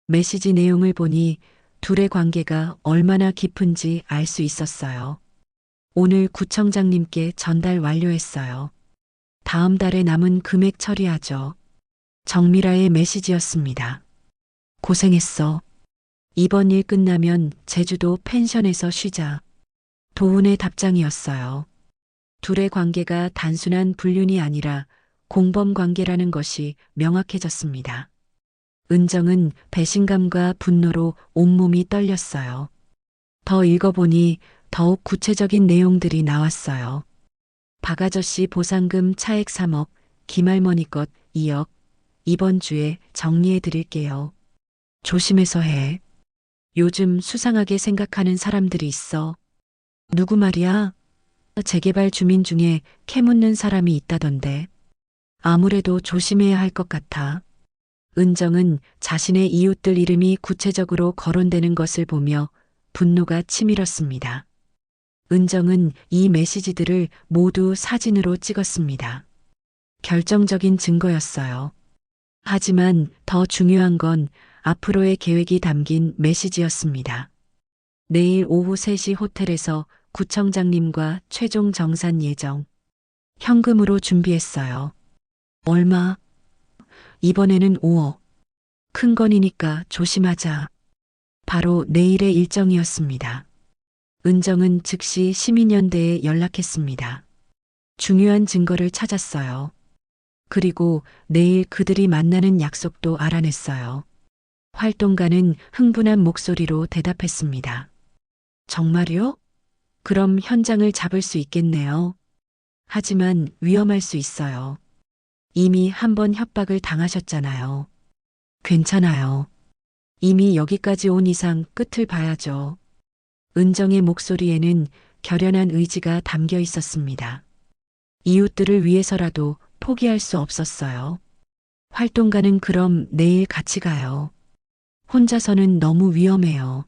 메시지 내용을 보니 둘의 관계가 얼마나 깊은지 알 수 있었어요. 오늘 구청장님께 전달 완료했어요. 다음 달에 남은 금액 처리하죠. 정미라의 메시지였습니다. 고생했어. 이번 일 끝나면 제주도 펜션에서 쉬자. 도훈의 답장이었어요. 둘의 관계가 단순한 불륜이 아니라 공범 관계라는 것이 명확해졌습니다. 은정은 배신감과 분노로 온몸이 떨렸어요. 더 읽어보니 더욱 구체적인 내용들이 나왔어요. 박 아저씨 보상금 차액 3억, 김할머니 것 2억, 이번 주에 정리해 드릴게요. 조심해서 해. 요즘 수상하게 생각하는 사람들이 있어. 누구 말이야? 재개발 주민 중에 캐묻는 사람이 있다던데. 아무래도 조심해야 할 것 같아. 은정은 자신의 이웃들 이름이 구체적으로 거론되는 것을 보며 분노가 치밀었습니다. 은정은 이 메시지들을 모두 사진으로 찍었습니다. 결정적인 증거였어요. 하지만 더 중요한 건 앞으로의 계획이 담긴 메시지였습니다. 내일 오후 3시 호텔에서 구청장님과 최종 정산 예정. 현금으로 준비했어요. 얼마? 이번에는 5억. 큰 건이니까 조심하자. 바로 내일의 일정이었습니다. 은정은 즉시 시민연대에 연락했습니다. 중요한 증거를 찾았어요. 그리고 내일 그들이 만나는 약속도 알아냈어요. 활동가는 흥분한 목소리로 대답했습니다. 정말요? 그럼 현장을 잡을 수 있겠네요. 하지만 위험할 수 있어요. 이미 한 번 협박을 당하셨잖아요. 괜찮아요. 이미 여기까지 온 이상 끝을 봐야죠. 은정의 목소리에는 결연한 의지가 담겨 있었습니다. 이웃들을 위해서라도 포기할 수 없었어요. 활동가는 그럼 내일 같이 가요. 혼자서는 너무 위험해요.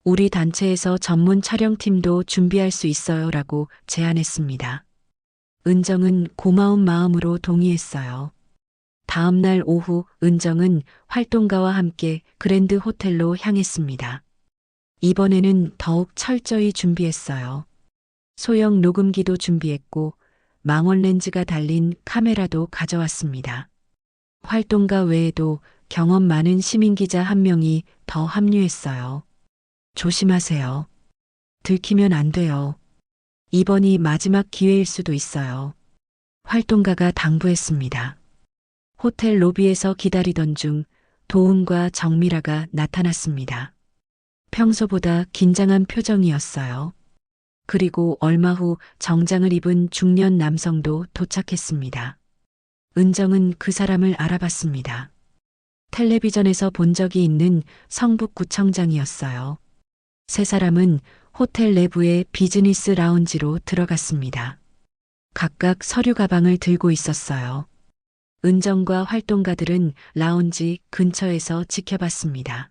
우리 단체에서 전문 촬영팀도 준비할 수 있어요 라고 제안했습니다. 은정은 고마운 마음으로 동의했어요. 다음 날 오후 은정은 활동가와 함께 그랜드 호텔로 향했습니다. 이번에는 더욱 철저히 준비했어요. 소형 녹음기도 준비했고 망원 렌즈가 달린 카메라도 가져왔습니다. 활동가 외에도 경험 많은 시민 기자 한 명이 더 합류했어요. 조심하세요. 들키면 안 돼요. 이번이 마지막 기회일 수도 있어요. 활동가가 당부했습니다. 호텔 로비에서 기다리던 중 도훈과 정미라가 나타났습니다. 평소보다 긴장한 표정이었어요. 그리고 얼마 후 정장을 입은 중년 남성도 도착했습니다. 은정은 그 사람을 알아봤습니다. 텔레비전에서 본 적이 있는 성북구청장이었어요. 세 사람은 호텔 내부의 비즈니스 라운지로 들어갔습니다. 각각 서류 가방을 들고 있었어요. 은정과 활동가들은 라운지 근처에서 지켜봤습니다.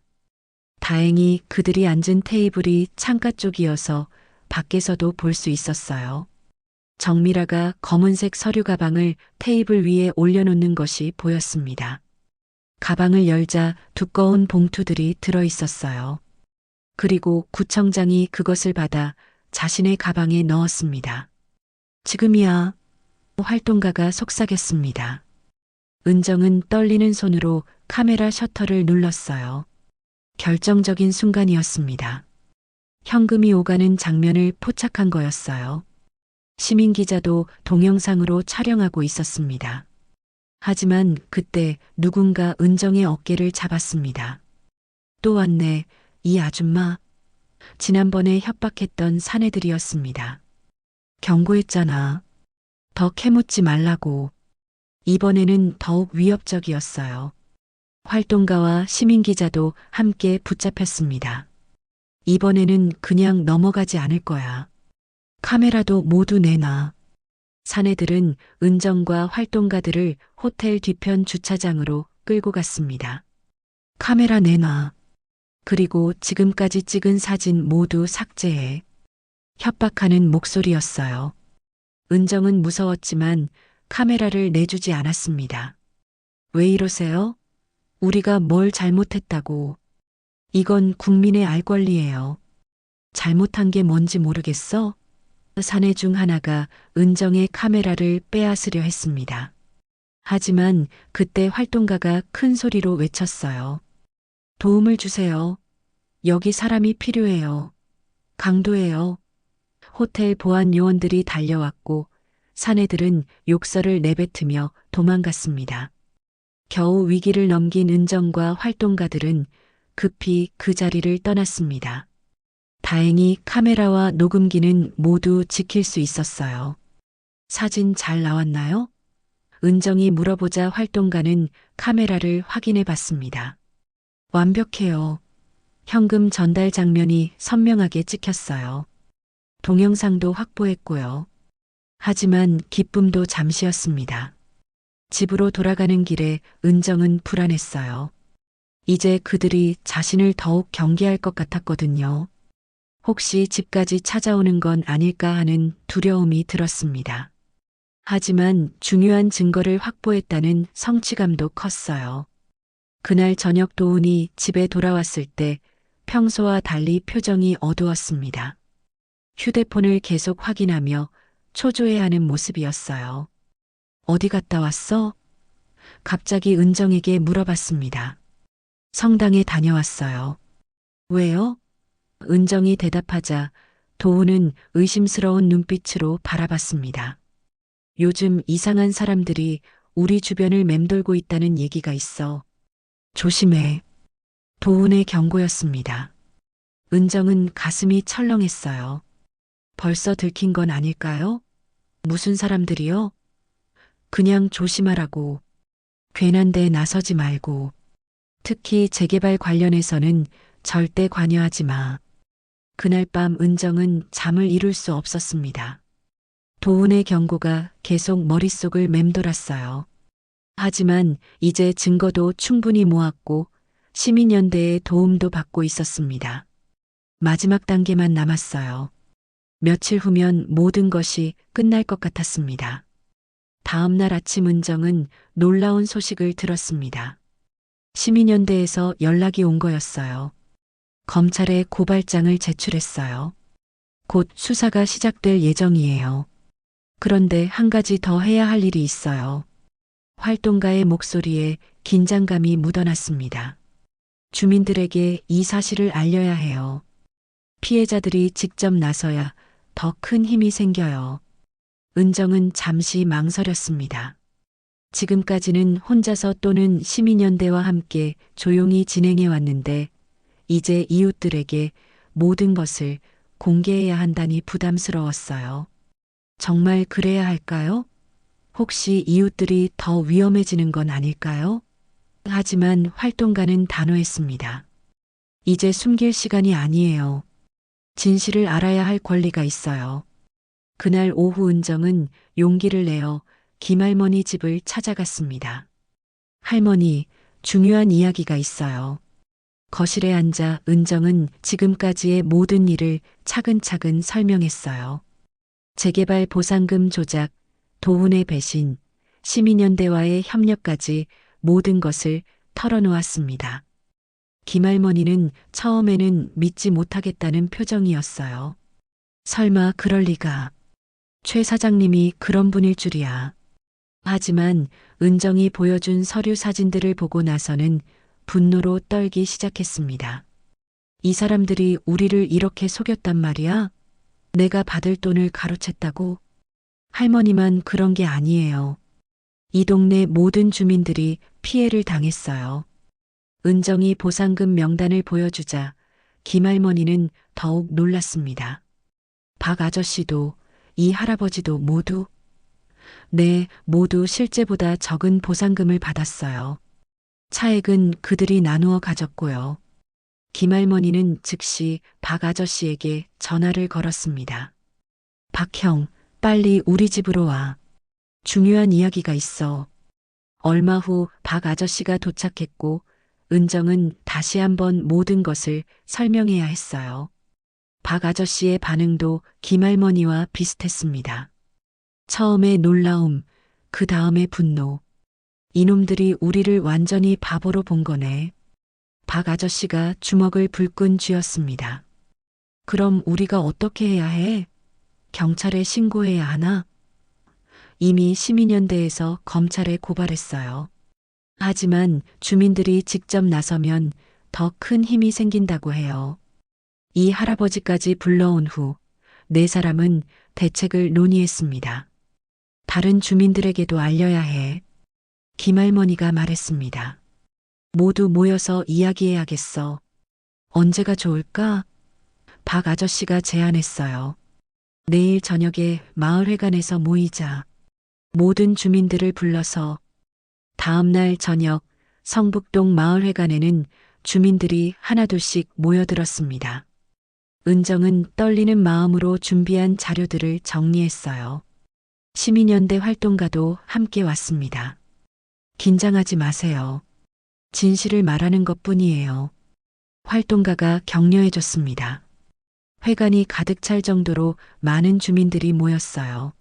다행히 그들이 앉은 테이블이 창가 쪽이어서 밖에서도 볼 수 있었어요. 정미라가 검은색 서류 가방을 테이블 위에 올려놓는 것이 보였습니다. 가방을 열자 두꺼운 봉투들이 들어 있었어요. 그리고 구청장이 그것을 받아 자신의 가방에 넣었습니다. 지금이야. 활동가가 속삭였습니다. 은정은 떨리는 손으로 카메라 셔터를 눌렀어요. 결정적인 순간이었습니다. 현금이 오가는 장면을 포착한 거였어요. 시민 기자도 동영상으로 촬영하고 있었습니다. 하지만 그때 누군가 은정의 어깨를 잡았습니다. 또 왔네, 이 아줌마. 지난번에 협박했던 사내들이었습니다. 경고했잖아. 더 캐묻지 말라고. 이번에는 더욱 위협적이었어요. 활동가와 시민기자도 함께 붙잡혔습니다. 이번에는 그냥 넘어가지 않을 거야. 카메라도 모두 내놔. 사내들은 은정과 활동가들을 호텔 뒤편 주차장으로 끌고 갔습니다. 카메라 내놔. 그리고 지금까지 찍은 사진 모두 삭제해. 협박하는 목소리였어요. 은정은 무서웠지만 카메라를 내주지 않았습니다. 왜 이러세요? 우리가 뭘 잘못했다고. 이건 국민의 알 권리예요. 잘못한 게 뭔지 모르겠어? 사내 중 하나가 은정의 카메라를 빼앗으려 했습니다. 하지만 그때 활동가가 큰 소리로 외쳤어요. 도움을 주세요. 여기 사람이 필요해요. 강도예요. 호텔 보안 요원들이 달려왔고 사내들은 욕설을 내뱉으며 도망갔습니다. 겨우 위기를 넘긴 은정과 활동가들은 급히 그 자리를 떠났습니다. 다행히 카메라와 녹음기는 모두 지킬 수 있었어요. 사진 잘 나왔나요? 은정이 물어보자 활동가는 카메라를 확인해 봤습니다. 완벽해요. 현금 전달 장면이 선명하게 찍혔어요. 동영상도 확보했고요. 하지만 기쁨도 잠시였습니다. 집으로 돌아가는 길에 은정은 불안했어요. 이제 그들이 자신을 더욱 경계할 것 같았거든요. 혹시 집까지 찾아오는 건 아닐까 하는 두려움이 들었습니다. 하지만 중요한 증거를 확보했다는 성취감도 컸어요. 그날 저녁 도훈이 집에 돌아왔을 때 평소와 달리 표정이 어두웠습니다. 휴대폰을 계속 확인하며 초조해하는 모습이었어요. 어디 갔다 왔어? 갑자기 은정에게 물어봤습니다. 성당에 다녀왔어요. 왜요? 은정이 대답하자 도훈은 의심스러운 눈빛으로 바라봤습니다. 요즘 이상한 사람들이 우리 주변을 맴돌고 있다는 얘기가 있어. 조심해. 도훈의 경고였습니다. 은정은 가슴이 철렁했어요. 벌써 들킨 건 아닐까요? 무슨 사람들이요? 그냥 조심하라고. 괜한 데 나서지 말고. 특히 재개발 관련해서는 절대 관여하지 마. 그날 밤 은정은 잠을 이룰 수 없었습니다. 도훈의 경고가 계속 머릿속을 맴돌았어요. 하지만 이제 증거도 충분히 모았고 시민연대의 도움도 받고 있었습니다. 마지막 단계만 남았어요. 며칠 후면 모든 것이 끝날 것 같았습니다. 다음 날 아침 은정은 놀라운 소식을 들었습니다. 시민연대에서 연락이 온 거였어요. 검찰에 고발장을 제출했어요. 곧 수사가 시작될 예정이에요. 그런데 한 가지 더 해야 할 일이 있어요. 활동가의 목소리에 긴장감이 묻어났습니다. 주민들에게 이 사실을 알려야 해요. 피해자들이 직접 나서야 더 큰 힘이 생겨요. 은정은 잠시 망설였습니다. 지금까지는 혼자서 또는 시민연대와 함께 조용히 진행해 왔는데 이제 이웃들에게 모든 것을 공개해야 한다니 부담스러웠어요. 정말 그래야 할까요? 혹시 이웃들이 더 위험해지는 건 아닐까요? 하지만 활동가는 단호했습니다. 이제 숨길 시간이 아니에요. 진실을 알아야 할 권리가 있어요. 그날 오후 은정은 용기를 내어 김할머니 집을 찾아갔습니다. 할머니, 중요한 이야기가 있어요. 거실에 앉아 은정은 지금까지의 모든 일을 차근차근 설명했어요. 재개발 보상금 조작, 도훈의 배신, 시민연대와의 협력까지 모든 것을 털어놓았습니다. 김할머니는 처음에는 믿지 못하겠다는 표정이었어요. 설마 그럴 리가. 최 사장님이 그런 분일 줄이야. 하지만 은정이 보여준 서류 사진들을 보고 나서는 분노로 떨기 시작했습니다. 이 사람들이 우리를 이렇게 속였단 말이야? 내가 받을 돈을 가로챘다고? 할머니만 그런 게 아니에요. 이 동네 모든 주민들이 피해를 당했어요. 은정이 보상금 명단을 보여주자 김할머니는 더욱 놀랐습니다. 박 아저씨도 이 할아버지도 모두 네, 모두 실제보다 적은 보상금을 받았어요. 차액은 그들이 나누어 가졌고요. 김할머니는 즉시 박 아저씨에게 전화를 걸었습니다. 박 형, 빨리 우리 집으로 와. 중요한 이야기가 있어. 얼마 후 박 아저씨가 도착했고 은정은 다시 한번 모든 것을 설명해야 했어요. 박 아저씨의 반응도 김할머니와 비슷했습니다. 처음에 놀라움, 그 다음에 분노. 이놈들이 우리를 완전히 바보로 본 거네. 박 아저씨가 주먹을 불끈 쥐었습니다. 그럼 우리가 어떻게 해야 해? 경찰에 신고해야 하나? 이미 시민연대에서 검찰에 고발했어요. 하지만 주민들이 직접 나서면 더 큰 힘이 생긴다고 해요. 이 할아버지까지 불러온 후 네 사람은 대책을 논의했습니다. 다른 주민들에게도 알려야 해. 김할머니가 말했습니다. 모두 모여서 이야기해야겠어. 언제가 좋을까? 박 아저씨가 제안했어요. 내일 저녁에 마을회관에서 모이자. 모든 주민들을 불러서 다음 날 저녁 성북동 마을회관에는 주민들이 하나둘씩 모여들었습니다. 은정은 떨리는 마음으로 준비한 자료들을 정리했어요. 시민연대 활동가도 함께 왔습니다. 긴장하지 마세요. 진실을 말하는 것뿐이에요. 활동가가 격려해줬습니다. 회관이 가득 찰 정도로 많은 주민들이 모였어요.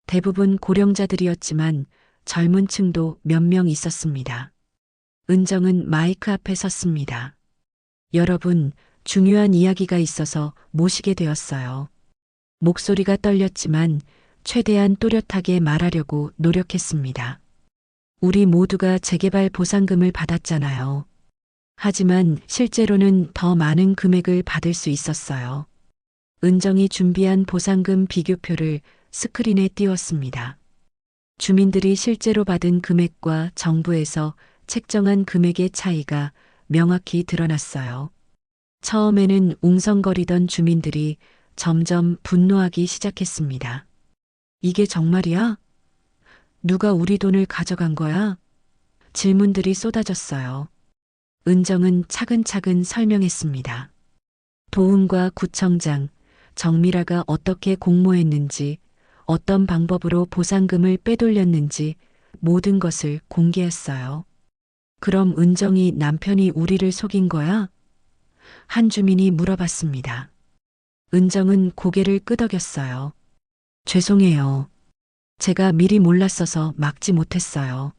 대부분 고령자들이었지만 젊은 층도 몇 명 있었습니다. 은정은 마이크 앞에 섰습니다. 여러분, 중요한 이야기가 있어서 모시게 되었어요. 목소리가 떨렸지만 최대한 또렷하게 말하려고 노력했습니다. 우리 모두가 재개발 보상금을 받았잖아요. 하지만 실제로는 더 많은 금액을 받을 수 있었어요. 은정이 준비한 보상금 비교표를 스크린에 띄웠습니다. 주민들이 실제로 받은 금액과 정부에서 책정한 금액의 차이가 명확히 드러났어요. 처음에는 웅성거리던 주민들이 점점 분노하기 시작했습니다. 이게 정말이야? 누가 우리 돈을 가져간 거야? 질문들이 쏟아졌어요. 은정은 차근차근 설명했습니다. 도훈과 구청장, 정미라가 어떻게 공모했는지, 어떤 방법으로 보상금을 빼돌렸는지 모든 것을 공개했어요. 그럼 은정이 남편이 우리를 속인 거야? 한 주민이 물어봤습니다. 은정은 고개를 끄덕였어요. 죄송해요. 제가 미리 몰랐어서 막지 못했어요.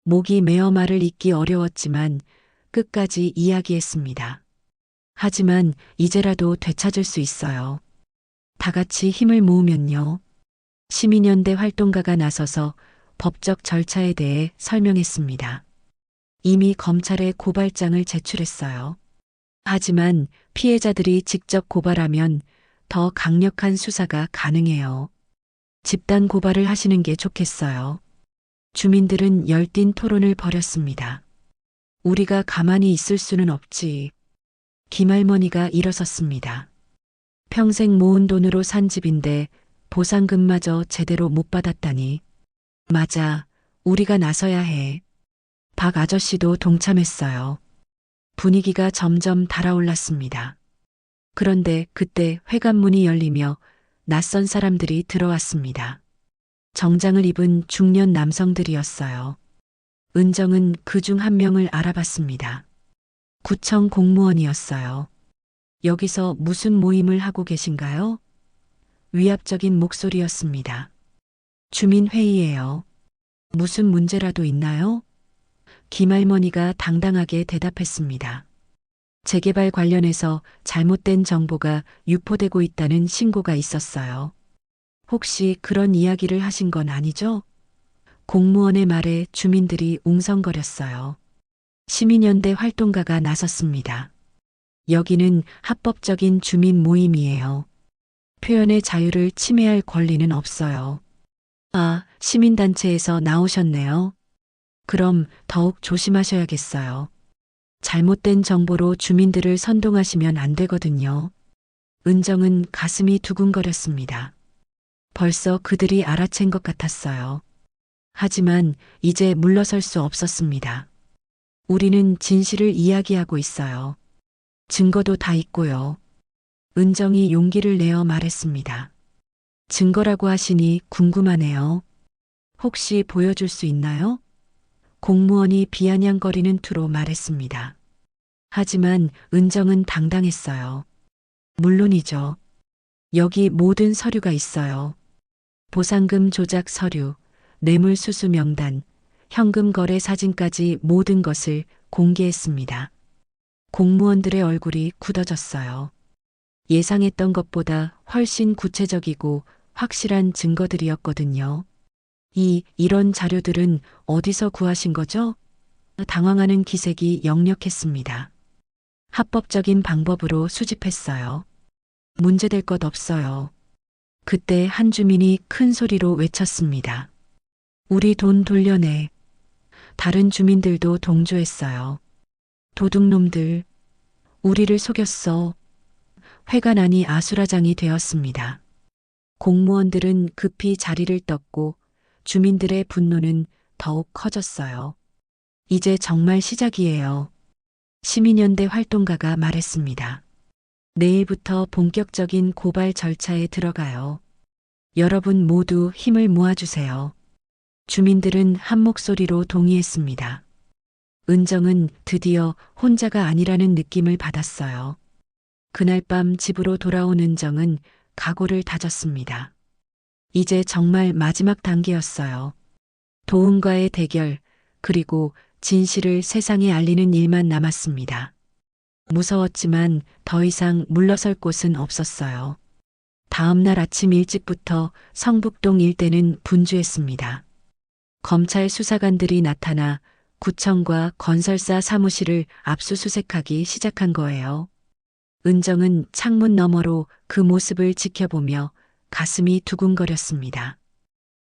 목이 메어 말을 잇기 어려웠지만 끝까지 이야기했습니다. 하지만 이제라도 되찾을 수 있어요. 다 같이 힘을 모으면요. 시민연대 활동가가 나서서 법적 절차에 대해 설명했습니다. 이미 검찰에 고발장을 제출했어요. 하지만 피해자들이 직접 고발하면 더 강력한 수사가 가능해요. 집단 고발을 하시는 게 좋겠어요. 주민들은 열띤 토론을 벌였습니다. 우리가 가만히 있을 수는 없지. 김할머니가 일어섰습니다. 평생 모은 돈으로 산 집인데 보상금마저 제대로 못 받았다니. 맞아, 우리가 나서야 해. 박 아저씨도 동참했어요. 분위기가 점점 달아올랐습니다. 그런데 그때 회관문이 열리며 낯선 사람들이 들어왔습니다. 정장을 입은 중년 남성들이었어요. 은정은 그 중 한 명을 알아봤습니다. 구청 공무원이었어요. 여기서 무슨 모임을 하고 계신가요? 위압적인 목소리였습니다. 주민회의예요. 무슨 문제라도 있나요? 김할머니가 당당하게 대답했습니다. 재개발 관련해서 잘못된 정보가 유포되고 있다는 신고가 있었어요. 혹시 그런 이야기를 하신 건 아니죠? 공무원의 말에 주민들이 웅성거렸어요. 시민연대 활동가가 나섰습니다. 여기는 합법적인 주민 모임이에요. 표현의 자유를 침해할 권리는 없어요. 아, 시민단체에서 나오셨네요. 그럼 더욱 조심하셔야겠어요. 잘못된 정보로 주민들을 선동하시면 안 되거든요. 은정은 가슴이 두근거렸습니다. 벌써 그들이 알아챈 것 같았어요. 하지만 이제 물러설 수 없었습니다. 우리는 진실을 이야기하고 있어요. 증거도 다 있고요. 은정이 용기를 내어 말했습니다. 증거라고 하시니 궁금하네요. 혹시 보여줄 수 있나요? 공무원이 비아냥거리는 투로 말했습니다. 하지만 은정은 당당했어요. 물론이죠. 여기 모든 서류가 있어요. 보상금 조작 서류, 뇌물수수 명단, 현금 거래 사진까지 모든 것을 공개했습니다. 공무원들의 얼굴이 굳어졌어요. 예상했던 것보다 훨씬 구체적이고 확실한 증거들이었거든요. 이런 자료들은 어디서 구하신 거죠? 당황하는 기색이 역력했습니다. 합법적인 방법으로 수집했어요. 문제될 것 없어요. 그때 한 주민이 큰 소리로 외쳤습니다. 우리 돈 돌려내. 다른 주민들도 동조했어요. 도둑놈들, 우리를 속였어. 회가 난이 아수라장이 되었습니다. 공무원들은 급히 자리를 떴고 주민들의 분노는 더욱 커졌어요. 이제 정말 시작이에요. 시민연대 활동가가 말했습니다. 내일부터 본격적인 고발 절차에 들어가요. 여러분 모두 힘을 모아주세요. 주민들은 한 목소리로 동의했습니다. 은정은 드디어 혼자가 아니라는 느낌을 받았어요. 그날 밤 집으로 돌아온 은정은 각오를 다졌습니다. 이제 정말 마지막 단계였어요. 도움과의 대결, 그리고 진실을 세상에 알리는 일만 남았습니다. 무서웠지만 더 이상 물러설 곳은 없었어요. 다음 날 아침 일찍부터 성북동 일대는 분주했습니다. 검찰 수사관들이 나타나 구청과 건설사 사무실을 압수수색하기 시작한 거예요. 은정은 창문 너머로 그 모습을 지켜보며 가슴이 두근거렸습니다.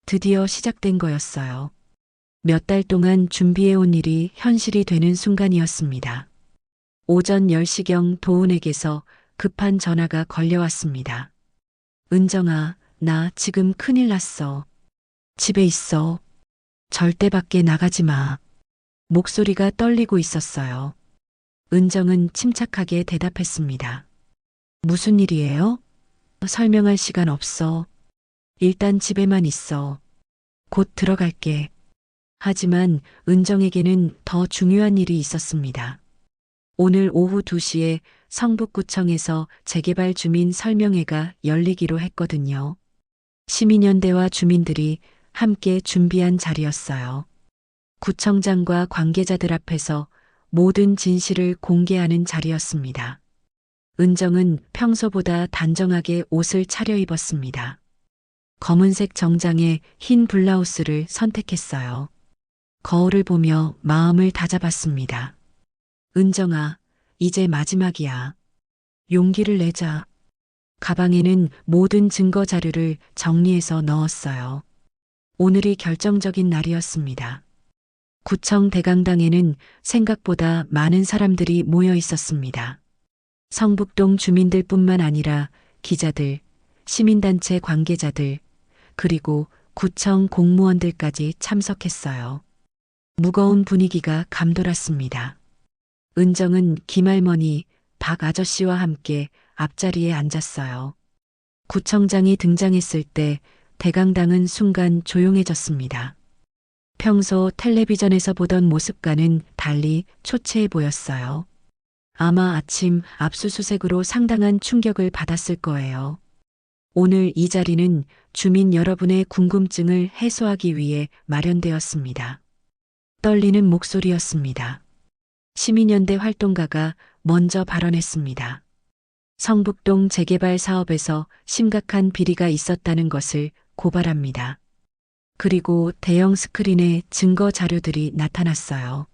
드디어 시작된 거였어요. 몇 달 동안 준비해온 일이 현실이 되는 순간이었습니다. 오전 10시경 도훈에게서 급한 전화가 걸려왔습니다. 은정아, 나 지금 큰일 났어. 집에 있어. 절대 밖에 나가지 마. 목소리가 떨리고 있었어요. 은정은 침착하게 대답했습니다. 무슨 일이에요? 설명할 시간 없어. 일단 집에만 있어. 곧 들어갈게. 하지만 은정에게는 더 중요한 일이 있었습니다. 오늘 오후 2시에 성북구청에서 재개발 주민 설명회가 열리기로 했거든요. 시민연대와 주민들이 함께 준비한 자리였어요. 구청장과 관계자들 앞에서 모든 진실을 공개하는 자리였습니다. 은정은 평소보다 단정하게 옷을 차려입었습니다. 검은색 정장에 흰 블라우스를 선택했어요. 거울을 보며 마음을 다잡았습니다. 은정아, 이제 마지막이야. 용기를 내자. 가방에는 모든 증거 자료를 정리해서 넣었어요. 오늘이 결정적인 날이었습니다. 구청 대강당에는 생각보다 많은 사람들이 모여 있었습니다. 성북동 주민들뿐만 아니라 기자들, 시민단체 관계자들, 그리고 구청 공무원들까지 참석했어요. 무거운 분위기가 감돌았습니다. 은정은 김할머니, 박 아저씨와 함께 앞자리에 앉았어요. 구청장이 등장했을 때 대강당은 순간 조용해졌습니다. 평소 텔레비전에서 보던 모습과는 달리 초췌해 보였어요. 아마 아침 압수수색으로 상당한 충격을 받았을 거예요. 오늘 이 자리는 주민 여러분의 궁금증을 해소하기 위해 마련되었습니다. 떨리는 목소리였습니다. 시민연대 활동가가 먼저 발언했습니다. 성북동 재개발 사업에서 심각한 비리가 있었다는 것을 고발합니다. 그리고 대형 스크린에 증거 자료들이 나타났어요.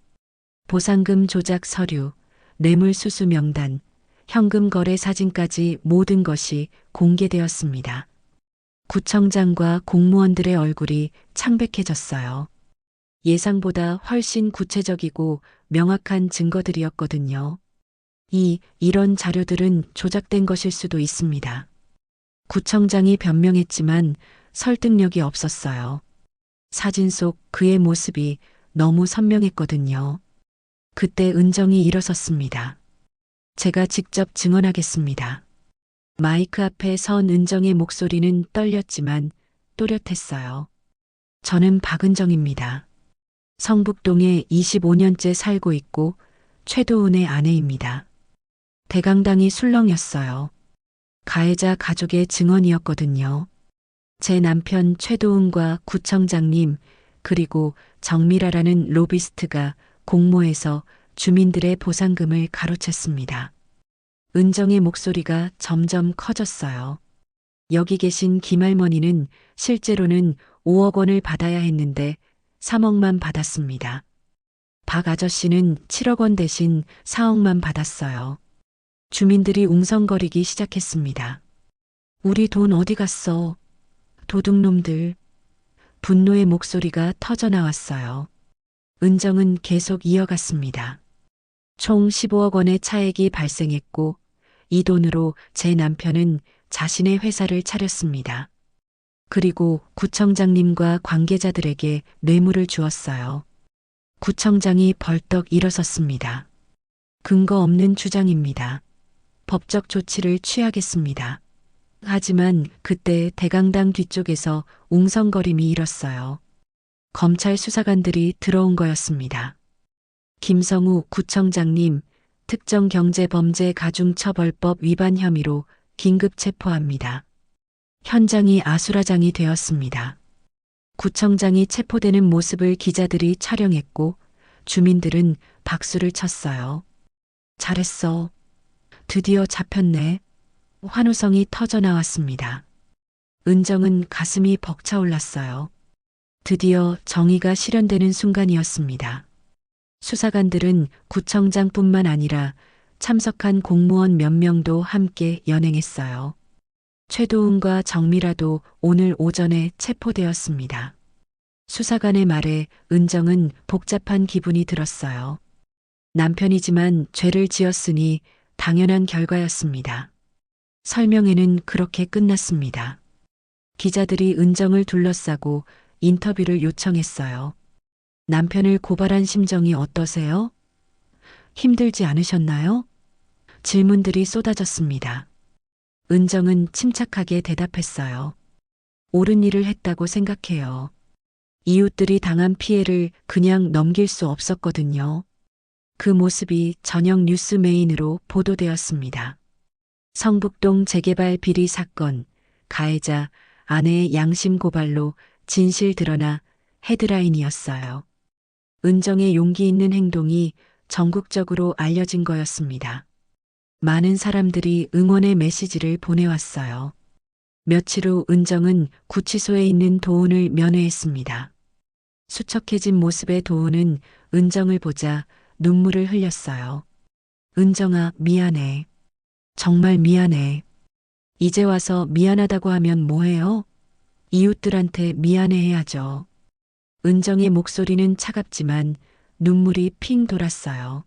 보상금 조작 서류, 뇌물수수 명단, 현금 거래 사진까지 모든 것이 공개되었습니다. 구청장과 공무원들의 얼굴이 창백해졌어요. 예상보다 훨씬 구체적이고 명확한 증거들이었거든요. 이런 자료들은 조작된 것일 수도 있습니다. 구청장이 변명했지만 설득력이 없었어요. 사진 속 그의 모습이 너무 선명했거든요. 그때 은정이 일어섰습니다. 제가 직접 증언하겠습니다. 마이크 앞에 선 은정의 목소리는 떨렸지만 또렷했어요. 저는 박은정입니다. 성북동에 25년째 살고 있고 최도훈의 아내입니다. 대강당이 술렁였어요. 가해자 가족의 증언이었거든요. 제 남편 최도훈과 구청장님 그리고 정미라라는 로비스트가 공모해서 주민들의 보상금을 가로챘습니다. 은정의 목소리가 점점 커졌어요. 여기 계신 김할머니는 실제로는 5억 원을 받아야 했는데 3억만 받았습니다. 박 아저씨는 7억 원 대신 4억만 받았어요. 주민들이 웅성거리기 시작했습니다. 우리 돈 어디 갔어? 도둑놈들. 분노의 목소리가 터져나왔어요. 은정은 계속 이어갔습니다. 총 15억 원의 차액이 발생했고 이 돈으로 제 남편은 자신의 회사를 차렸습니다. 그리고 구청장님과 관계자들에게 뇌물을 주었어요. 구청장이 벌떡 일어섰습니다. 근거 없는 주장입니다. 법적 조치를 취하겠습니다. 하지만 그때 대강당 뒤쪽에서 웅성거림이 일었어요. 검찰 수사관들이 들어온 거였습니다. 김성우 구청장님, 특정경제범죄가중처벌법 위반 혐의로 긴급 체포합니다. 현장이 아수라장이 되었습니다. 구청장이 체포되는 모습을 기자들이 촬영했고 주민들은 박수를 쳤어요. 잘했어. 드디어 잡혔네. 환호성이 터져나왔습니다. 은정은 가슴이 벅차올랐어요. 드디어 정의가 실현되는 순간이었습니다. 수사관들은 구청장뿐만 아니라 참석한 공무원 몇 명도 함께 연행했어요. 최도훈과 정미라도 오늘 오전에 체포되었습니다. 수사관의 말에 은정은 복잡한 기분이 들었어요. 남편이지만 죄를 지었으니 당연한 결과였습니다. 설명회는 그렇게 끝났습니다. 기자들이 은정을 둘러싸고 인터뷰를 요청했어요. 남편을 고발한 심정이 어떠세요? 힘들지 않으셨나요? 질문들이 쏟아졌습니다. 은정은 침착하게 대답했어요. 옳은 일을 했다고 생각해요. 이웃들이 당한 피해를 그냥 넘길 수 없었거든요. 그 모습이 저녁 뉴스 메인으로 보도되었습니다. 성북동 재개발 비리 사건, 가해자, 아내의 양심 고발로 진실 드러나 헤드라인이었어요. 은정의 용기 있는 행동이 전국적으로 알려진 거였습니다. 많은 사람들이 응원의 메시지를 보내왔어요. 며칠 후 은정은 구치소에 있는 도훈을 면회했습니다. 수척해진 모습의 도훈은 은정을 보자 눈물을 흘렸어요. 은정아, 미안해. 정말 미안해. 이제 와서 미안하다고 하면 뭐해요? 이웃들한테 미안해해야죠. 은정의 목소리는 차갑지만 눈물이 핑 돌았어요.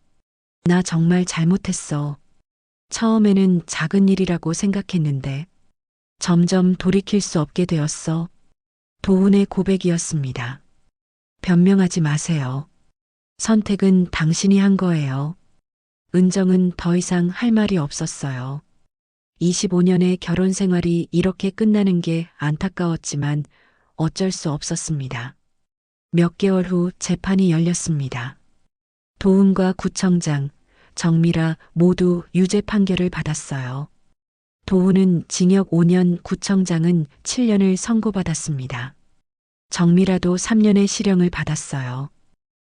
나 정말 잘못했어. 처음에는 작은 일이라고 생각했는데 점점 돌이킬 수 없게 되었어. 도훈의 고백이었습니다. 변명하지 마세요. 선택은 당신이 한 거예요. 은정은 더 이상 할 말이 없었어요. 25년의 결혼 생활이 이렇게 끝나는 게 안타까웠지만 어쩔 수 없었습니다. 몇 개월 후 재판이 열렸습니다. 도훈과 구청장, 정미라 모두 유죄 판결을 받았어요. 도훈은 징역 5년, 구청장은 7년을 선고받았습니다. 정미라도 3년의 실형을 받았어요.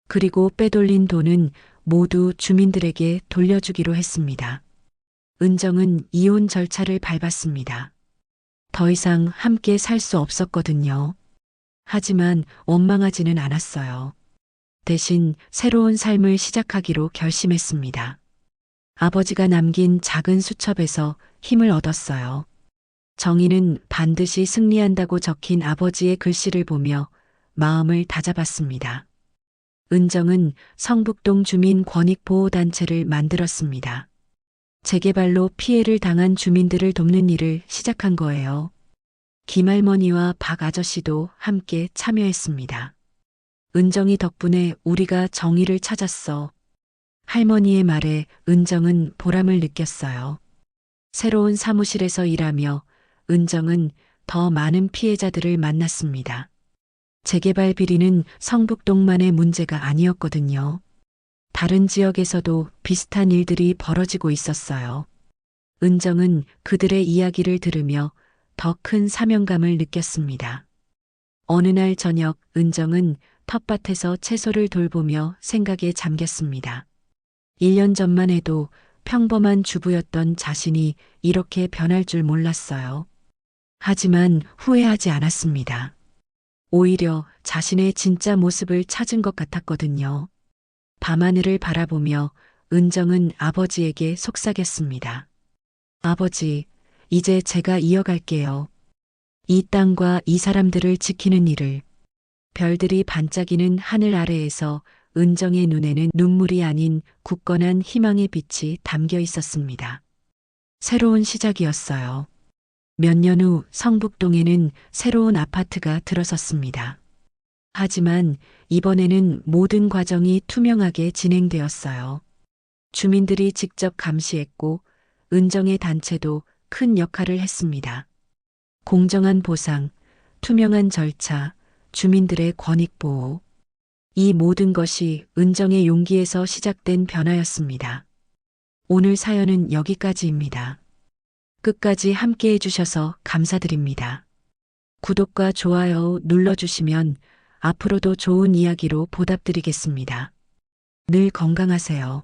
그리고 빼돌린 돈은 모두 주민들에게 돌려주기로 했습니다. 은정은 이혼 절차를 밟았습니다. 더 이상 함께 살 수 없었거든요. 하지만 원망하지는 않았어요. 대신 새로운 삶을 시작하기로 결심했습니다. 아버지가 남긴 작은 수첩에서 힘을 얻었어요. 정의는 반드시 승리한다고 적힌 아버지의 글씨를 보며 마음을 다잡았습니다. 은정은 성북동 주민 권익보호단체를 만들었습니다. 재개발로 피해를 당한 주민들을 돕는 일을 시작한 거예요. 김할머니와 박 아저씨도 함께 참여했습니다. 은정이 덕분에 우리가 정의를 찾았어. 할머니의 말에 은정은 보람을 느꼈어요. 새로운 사무실에서 일하며 은정은 더 많은 피해자들을 만났습니다. 재개발 비리는 성북동만의 문제가 아니었거든요. 다른 지역에서도 비슷한 일들이 벌어지고 있었어요. 은정은 그들의 이야기를 들으며 더 큰 사명감을 느꼈습니다. 어느 날 저녁 은정은 텃밭에서 채소를 돌보며 생각에 잠겼습니다. 1년 전만 해도 평범한 주부였던 자신이 이렇게 변할 줄 몰랐어요. 하지만 후회하지 않았습니다. 오히려 자신의 진짜 모습을 찾은 것 같았거든요. 밤하늘을 바라보며 은정은 아버지에게 속삭였습니다. 아버지, 이제 제가 이어갈게요. 이 땅과 이 사람들을 지키는 일을. 별들이 반짝이는 하늘 아래에서 은정의 눈에는 눈물이 아닌 굳건한 희망의 빛이 담겨 있었습니다. 새로운 시작이었어요. 몇 년 후 성북동에는 새로운 아파트가 들어섰습니다. 하지만 이번에는 모든 과정이 투명하게 진행되었어요. 주민들이 직접 감시했고 은정의 단체도 큰 역할을 했습니다. 공정한 보상, 투명한 절차, 주민들의 권익 보호. 이 모든 것이 은정의 용기에서 시작된 변화였습니다. 오늘 사연은 여기까지입니다. 끝까지 함께 해주셔서 감사드립니다. 구독과 좋아요 눌러주시면 앞으로도 좋은 이야기로 보답드리겠습니다. 늘 건강하세요.